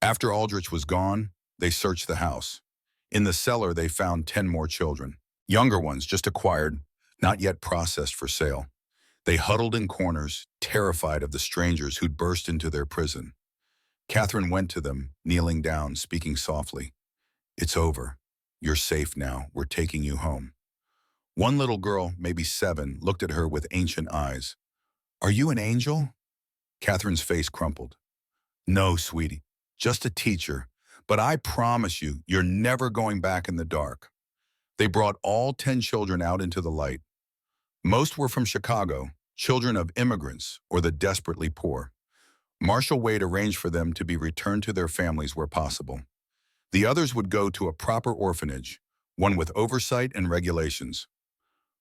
After Aldrich was gone, they searched the house. In the cellar, they found 10 more children. Younger ones, just acquired, not yet processed for sale. They huddled in corners, terrified of the strangers who'd burst into their prison. Catherine went to them, kneeling down, speaking softly. It's over. You're safe now. We're taking you home. One little girl, maybe 7, looked at her with ancient eyes. Are you an angel? Catherine's face crumpled. No, sweetie, just a teacher. But I promise you, you're never going back in the dark. They brought all 10 children out into the light. Most were from Chicago, children of immigrants or the desperately poor. Marshal Wade arranged for them to be returned to their families where possible. The others would go to a proper orphanage, one with oversight and regulations.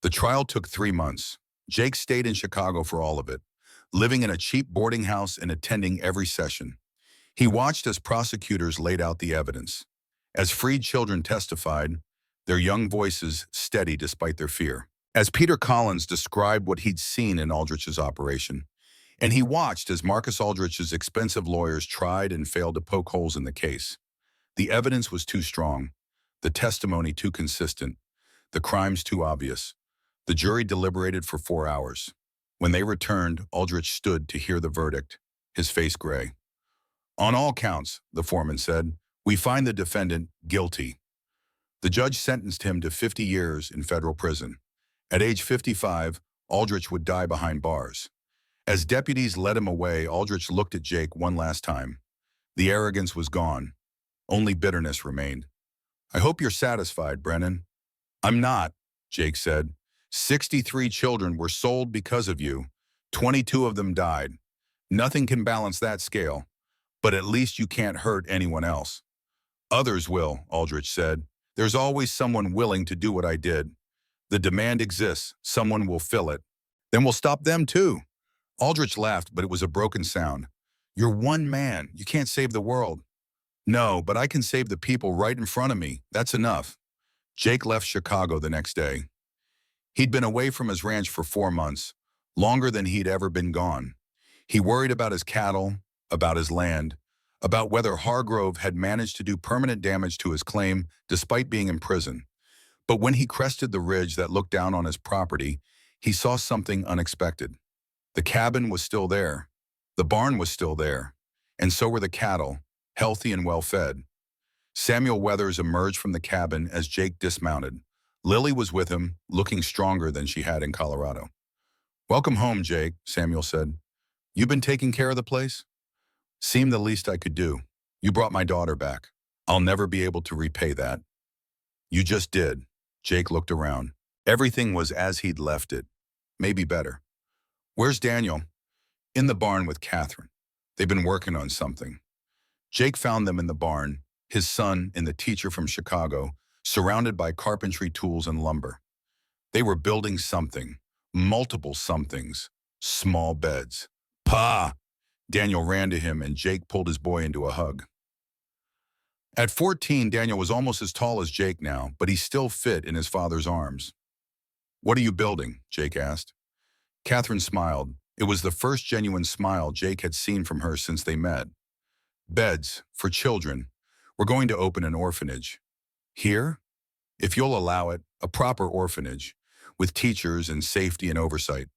The trial took 3 months. Jake stayed in Chicago for all of it, living in a cheap boarding house and attending every session. He watched as prosecutors laid out the evidence. As freed children testified, their young voices steady despite their fear. As Peter Collins described what he'd seen in Aldrich's operation, And he watched as Marcus Aldrich's expensive lawyers tried and failed to poke holes in the case. The evidence was too strong, the testimony too consistent, the crimes too obvious. The jury deliberated for 4 hours. When they returned, Aldrich stood to hear the verdict, his face gray. On all counts, the foreman said, we find the defendant guilty. The judge sentenced him to 50 years in federal prison. At age 55, Aldrich would die behind bars. As deputies led him away, Aldrich looked at Jake one last time. The arrogance was gone. Only bitterness remained. I hope you're satisfied, Brennan. I'm not, Jake said. 63 children were sold because of you. 22 of them died. Nothing can balance that scale, but at least you can't hurt anyone else. Others will, Aldrich said. There's always someone willing to do what I did. The demand exists. Someone will fill it. Then we'll stop them too. Aldrich laughed, but it was a broken sound. You're one man. You can't save the world. No, but I can save the people right in front of me. That's enough. Jake left Chicago the next day. He'd been away from his ranch for 4 months, longer than he'd ever been gone. He worried about his cattle, about his land, about whether Hargrove had managed to do permanent damage to his claim despite being in prison. But when he crested the ridge that looked down on his property, he saw something unexpected. The cabin was still there. The barn was still there. And so were the cattle, healthy and well-fed. Samuel Weathers emerged from the cabin as Jake dismounted. Lily was with him, looking stronger than she had in Colorado. Welcome home, Jake, Samuel said. You been taking care of the place? Seemed the least I could do. You brought my daughter back. I'll never be able to repay that. You just did. Jake looked around. Everything was as he'd left it. Maybe better. Where's Daniel? In the barn with Catherine. They've been working on something. Jake found them in the barn, his son and the teacher from Chicago, surrounded by carpentry tools and lumber. They were building something, multiple somethings, small beds. Pa! Daniel ran to him and Jake pulled his boy into a hug. At 14, Daniel was almost as tall as Jake now, but he still fit in his father's arms. What are you building? Jake asked. Catherine smiled. It was the first genuine smile Jake had seen from her since they met. Beds for children. We're going to open an orphanage. Here? If you'll allow it, a proper orphanage, with teachers and safety and oversight.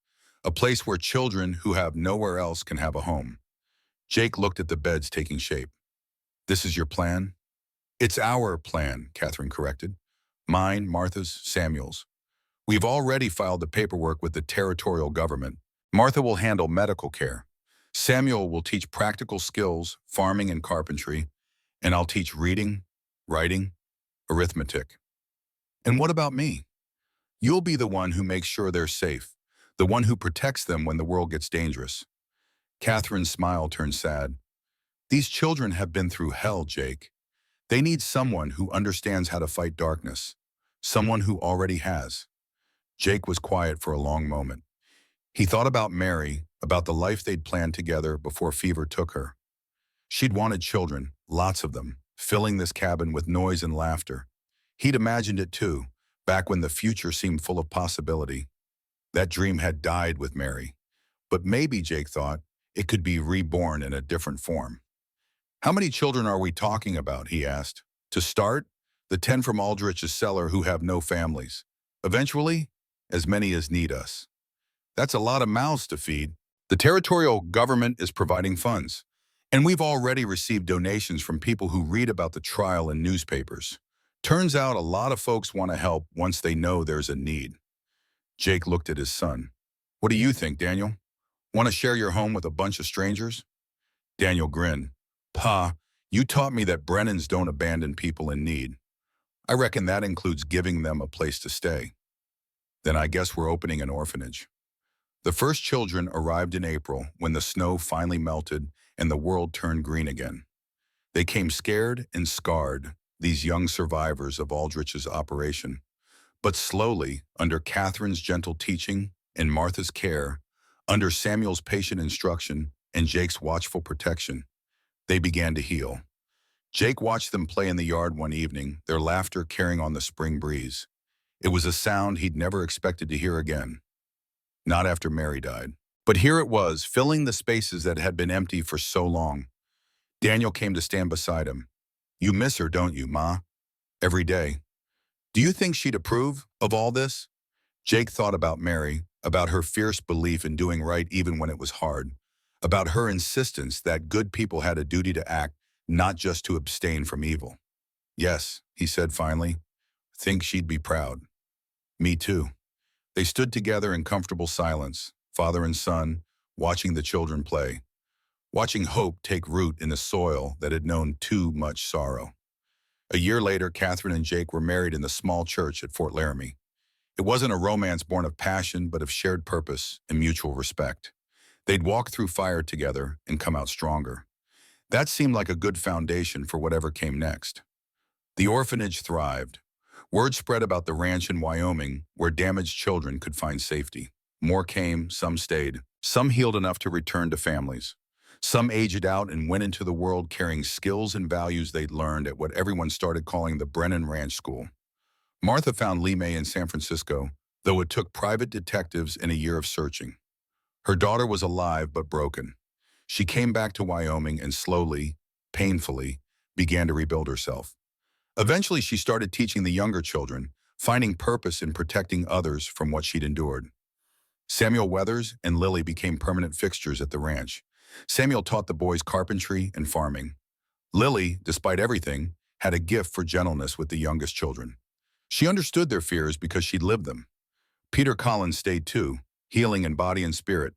A place where children who have nowhere else can have a home. Jake looked at the beds taking shape. This is your plan? It's our plan, Catherine corrected. Mine, Martha's, Samuel's. We've already filed the paperwork with the territorial government. Martha will handle medical care. Samuel will teach practical skills, farming and carpentry, and I'll teach reading, writing, arithmetic. And what about me? You'll be the one who makes sure they're safe, the one who protects them when the world gets dangerous. Catherine's smile turned sad. These children have been through hell, Jake. They need someone who understands how to fight darkness, someone who already has. Jake was quiet for a long moment. He thought about Mary, about the life they'd planned together before fever took her. She'd wanted children, lots of them, filling this cabin with noise and laughter. He'd imagined it too, back when the future seemed full of possibility. That dream had died with Mary. But maybe, Jake thought, it could be reborn in a different form. How many children are we talking about, he asked. To start, the 10 from Aldrich's cellar who have no families. Eventually, as many as need us. That's a lot of mouths to feed. The territorial government is providing funds. And we've already received donations from people who read about the trial in newspapers. Turns out a lot of folks want to help once they know there's a need. Jake looked at his son. What do you think, Daniel? Want to share your home with a bunch of strangers? Daniel grinned. Pa, you taught me that Brennans don't abandon people in need. I reckon that includes giving them a place to stay. Then I guess we're opening an orphanage. The first children arrived in April when the snow finally melted and the world turned green again. They came scared and scarred, these young survivors of Aldrich's operation. But slowly, under Catherine's gentle teaching and Martha's care, under Samuel's patient instruction and Jake's watchful protection, they began to heal. Jake watched them play in the yard one evening, their laughter carrying on the spring breeze. It was a sound he'd never expected to hear again. Not after Mary died. But here it was, filling the spaces that had been empty for so long. Daniel came to stand beside him. You miss her, don't you, Ma? Every day. Do you think she'd approve of all this? Jake thought about Mary, about her fierce belief in doing right even when it was hard, about her insistence that good people had a duty to act, not just to abstain from evil. Yes, he said finally. Think she'd be proud. Me too. They stood together in comfortable silence, father and son, watching the children play, watching hope take root in a soil that had known too much sorrow. A year later, Catherine and Jake were married in the small church at Fort Laramie. It wasn't a romance born of passion, but of shared purpose and mutual respect. They'd walk through fire together and come out stronger. That seemed like a good foundation for whatever came next. The orphanage thrived. Word spread about the ranch in Wyoming where damaged children could find safety. More came, some stayed. Some healed enough to return to families. Some aged out and went into the world carrying skills and values they'd learned at what everyone started calling the Brennan Ranch School. Martha found Lee May in San Francisco, though it took private detectives and a year of searching. Her daughter was alive but broken. She came back to Wyoming and slowly, painfully, began to rebuild herself. Eventually, she started teaching the younger children, finding purpose in protecting others from what she'd endured. Samuel Weathers and Lily became permanent fixtures at the ranch. Samuel taught the boys carpentry and farming. Lily, despite everything, had a gift for gentleness with the youngest children. She understood their fears because she'd lived them. Peter Collins stayed too, healing in body and spirit.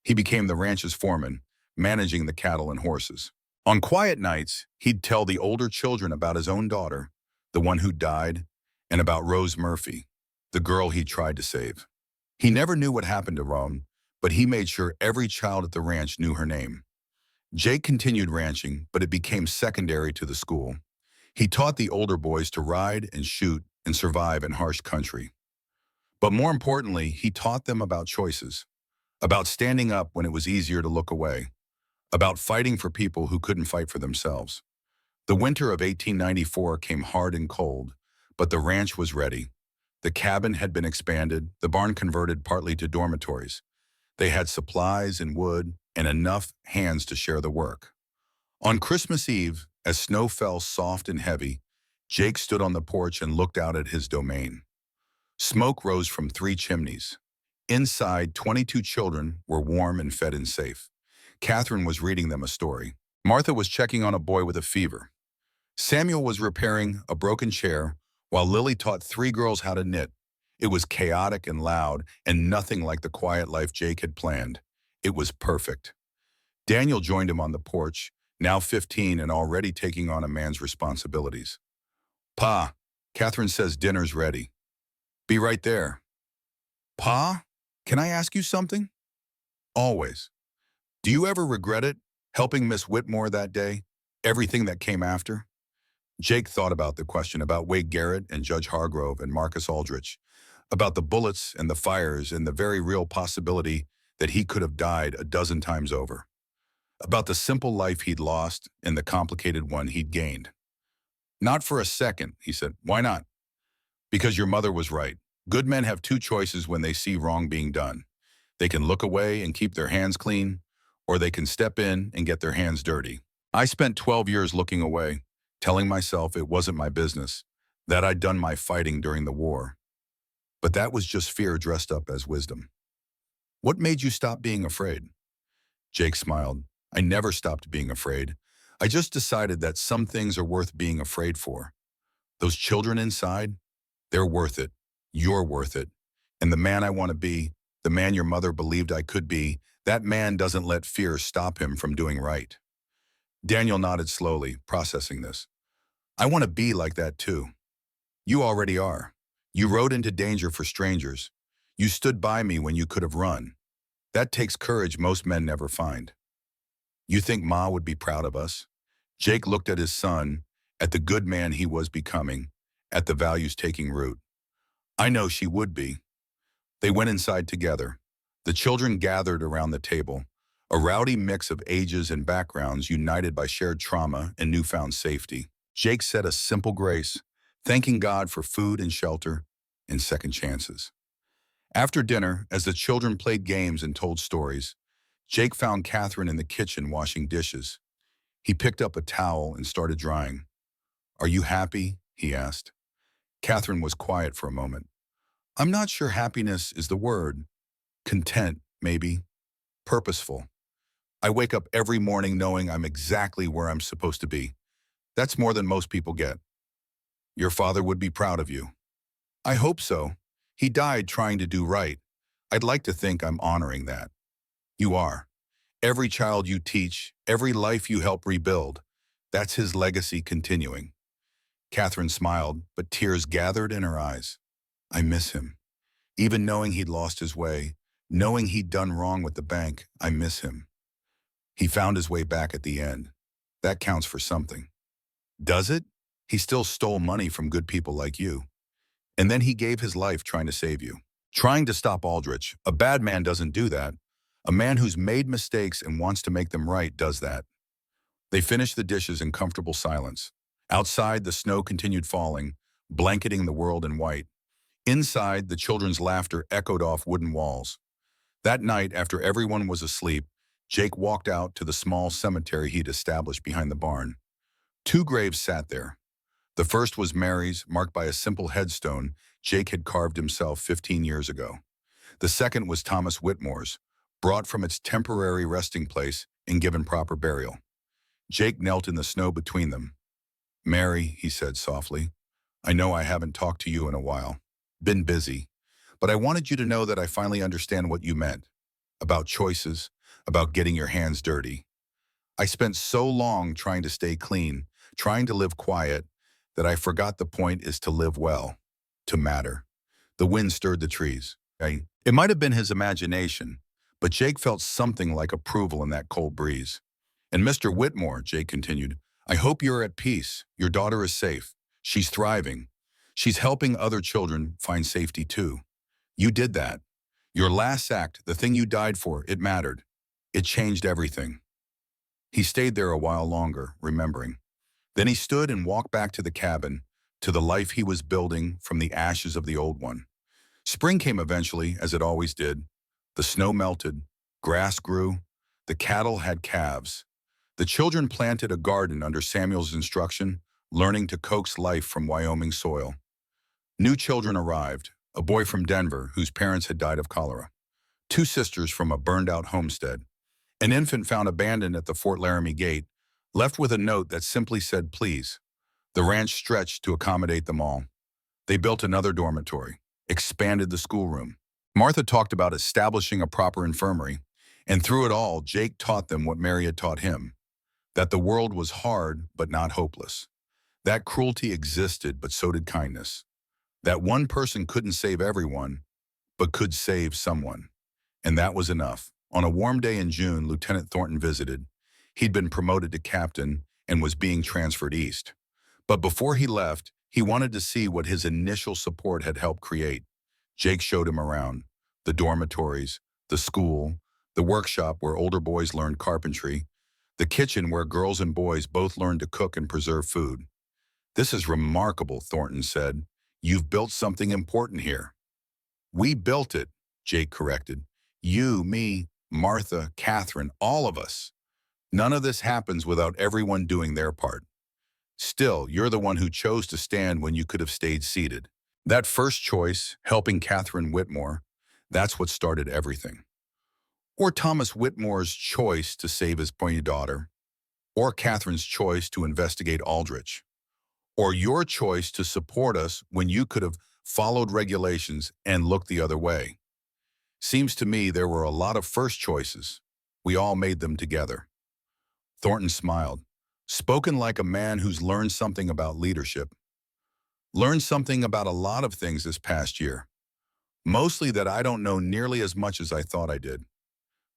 He became the ranch's foreman, managing the cattle and horses. On quiet nights, he'd tell the older children about his own daughter, the one who died, and about Rose Murphy, the girl he tried to save. He never knew what happened to Rome, but he made sure every child at the ranch knew her name. Jake continued ranching, but it became secondary to the school. He taught the older boys to ride and shoot and survive in harsh country. But more importantly, he taught them about choices, about standing up when it was easier to look away, about fighting for people who couldn't fight for themselves. The winter of 1894 came hard and cold, but the ranch was ready. The cabin had been expanded, the barn converted partly to dormitories. They had supplies and wood and enough hands to share the work. On Christmas Eve, as snow fell soft and heavy, Jake stood on the porch and looked out at his domain. Smoke rose from 3 chimneys. Inside, 22 children were warm and fed and safe. Catherine was reading them a story. Martha was checking on a boy with a fever. Samuel was repairing a broken chair, while Lily taught 3 girls how to knit. It was chaotic and loud, and nothing like the quiet life Jake had planned. It was perfect. Daniel joined him on the porch, now 15 and already taking on a man's responsibilities. Pa, Catherine says dinner's ready. Be right there. Pa, can I ask you something? Always. Do you ever regret it, helping Miss Whitmore that day? Everything that came after? Jake thought about the question, about Wade Garrett and Judge Hargrove and Marcus Aldrich, about the bullets and the fires and the very real possibility that he could have died a dozen times over, about the simple life he'd lost and the complicated one he'd gained. Not for a second, he said. Why not? Because your mother was right. Good men have 2 choices when they see wrong being done. They can look away and keep their hands clean, or they can step in and get their hands dirty. I spent 12 years looking away, telling myself it wasn't my business, that I'd done my fighting during the war. But that was just fear dressed up as wisdom. What made you stop being afraid? Jake smiled. I never stopped being afraid. I just decided that some things are worth being afraid for. Those children inside, they're worth it. You're worth it. And the man I want to be, the man your mother believed I could be, that man doesn't let fear stop him from doing right. Daniel nodded slowly, processing this. I want to be like that too. You already are. You rode into danger for strangers. You stood by me when you could have run. That takes courage most men never find. You think Ma would be proud of us? Jake looked at his son, at the good man he was becoming, at the values taking root. I know she would be. They went inside together. The children gathered around the table, a rowdy mix of ages and backgrounds united by shared trauma and newfound safety. Jake said a simple grace, thanking God for food and shelter and second chances. After dinner, as the children played games and told stories, Jake found Catherine in the kitchen washing dishes. He picked up a towel and started drying. "Are you happy?" he asked. Catherine was quiet for a moment. "I'm not sure happiness is the word. Content, maybe. Purposeful. I wake up every morning knowing I'm exactly where I'm supposed to be. That's more than most people get. Your father would be proud of you." "I hope so. He died trying to do right. I'd like to think I'm honoring that." "You are. Every child you teach, every life you help rebuild, that's his legacy continuing." Catherine smiled, but tears gathered in her eyes. "I miss him. Even knowing he'd lost his way, knowing he'd done wrong with the bank, I miss him. He found his way back at the end. That counts for something." "Does it? He still stole money from good people like you. And then he gave his life trying to save you. Trying to stop Aldrich. A bad man doesn't do that. A man who's made mistakes and wants to make them right does that." They finished the dishes in comfortable silence. Outside, the snow continued falling, blanketing the world in white. Inside, the children's laughter echoed off wooden walls. That night, after everyone was asleep, Jake walked out to the small cemetery he'd established behind the barn. Two graves sat there. The first was Mary's, marked by a simple headstone Jake had carved himself 15 years ago. The second was Thomas Whitmore's, brought from its temporary resting place and given proper burial. Jake knelt in the snow between them. "Mary," he said softly, "I know I haven't talked to you in a while. Been busy. But I wanted you to know that I finally understand what you meant. About choices, about getting your hands dirty. I spent so long trying to stay clean, trying to live quiet, that I forgot the point is to live well, to matter." The wind stirred the trees. It might have been his imagination, but Jake felt something like approval in that cold breeze. "And Mr. Whitmore," Jake continued, "I hope you're at peace. Your daughter is safe. She's thriving. She's helping other children find safety too. You did that. Your last act, the thing you died for, it mattered. It changed everything." He stayed there a while longer, remembering. Then he stood and walked back to the cabin, to the life he was building from the ashes of the old one. Spring came eventually, as it always did. The snow melted, grass grew, the cattle had calves. The children planted a garden under Samuel's instruction, learning to coax life from Wyoming soil. New children arrived, a boy from Denver whose parents had died of cholera, two sisters from a burned-out homestead, an infant found abandoned at the Fort Laramie gate, left with a note that simply said, "Please." The ranch stretched to accommodate them all. They built another dormitory, expanded the schoolroom. Martha talked about establishing a proper infirmary, and through it all, Jake taught them what Mary had taught him, that the world was hard but not hopeless. That cruelty existed, but so did kindness. That one person couldn't save everyone, but could save someone. And that was enough. On a warm day in June, Lieutenant Thornton visited. He'd been promoted to captain and was being transferred east. But before he left, he wanted to see what his initial support had helped create. Jake showed him around. The dormitories, the school, the workshop where older boys learned carpentry, the kitchen where girls and boys both learned to cook and preserve food. "This is remarkable," Thornton said. "You've built something important here." "We built it," Jake corrected. "You, me, Martha, Catherine, all of us. None of this happens without everyone doing their part. Still, you're the one who chose to stand when you could have stayed seated. That first choice, helping Catherine Whitmore, that's what started everything." Or Thomas Whitmore's choice to save his pointy daughter, or Catherine's choice to investigate Aldrich, or your choice to support us when you could have followed regulations and looked the other way. Seems to me there were a lot of first choices. We all made them together. Thornton smiled, spoken like a man who's learned something about leadership. Learned something about a lot of things this past year. Mostly that I don't know nearly as much as I thought I did.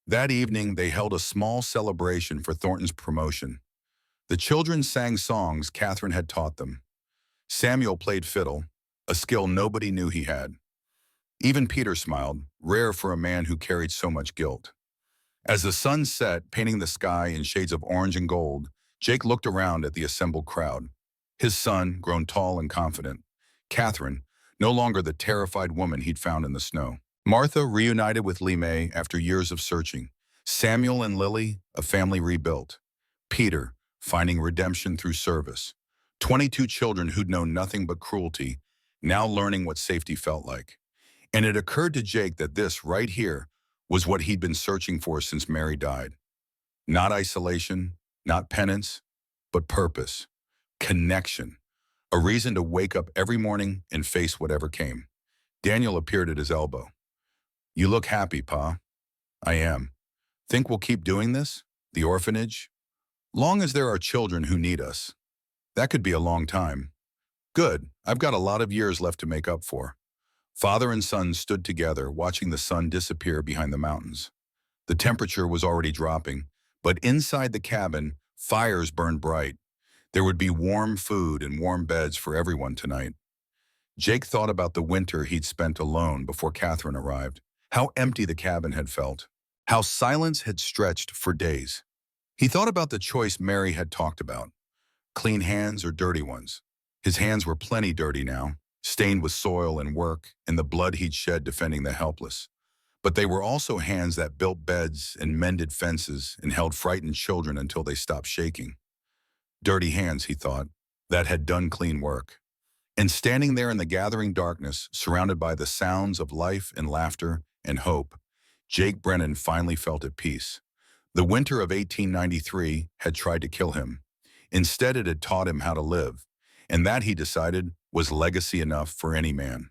That evening, they held a small celebration for Thornton's promotion. The children sang songs Catherine had taught them. Samuel played fiddle, a skill nobody knew he had. Even Peter smiled, rare for a man who carried so much guilt. As the sun set, painting the sky in shades of orange and gold, Jake looked around at the assembled crowd. His son, grown tall and confident. Catherine, no longer the terrified woman he'd found in the snow. Martha reunited with Lee May after years of searching. Samuel and Lily, a family rebuilt. Peter, finding redemption through service. 22 children who'd known nothing but cruelty, now learning what safety felt like. And it occurred to Jake that this, right here, was what he'd been searching for since Mary died. Not isolation, not penance, but purpose, connection, a reason to wake up every morning and face whatever came. Daniel appeared at his elbow. "You look happy, Pa." "I am. Think we'll keep doing this? The orphanage? Long as there are children who need us. That could be a long time." "Good. I've got a lot of years left to make up for." Father and son stood together, watching the sun disappear behind the mountains. The temperature was already dropping, but inside the cabin, fires burned bright. There would be warm food and warm beds for everyone tonight. Jake thought about the winter he'd spent alone before Catherine arrived, how empty the cabin had felt, how silence had stretched for days. He thought about the choice Mary had talked about, clean hands or dirty ones. His hands were plenty dirty now, stained with soil and work and the blood he'd shed defending the helpless. But they were also hands that built beds and mended fences and held frightened children until they stopped shaking. Dirty hands, he thought, that had done clean work. And standing there in the gathering darkness, surrounded by the sounds of life and laughter and hope, Jake Brennan finally felt at peace. The winter of 1893 had tried to kill him. Instead, it had taught him how to live. And that, he decided, was legacy enough for any man.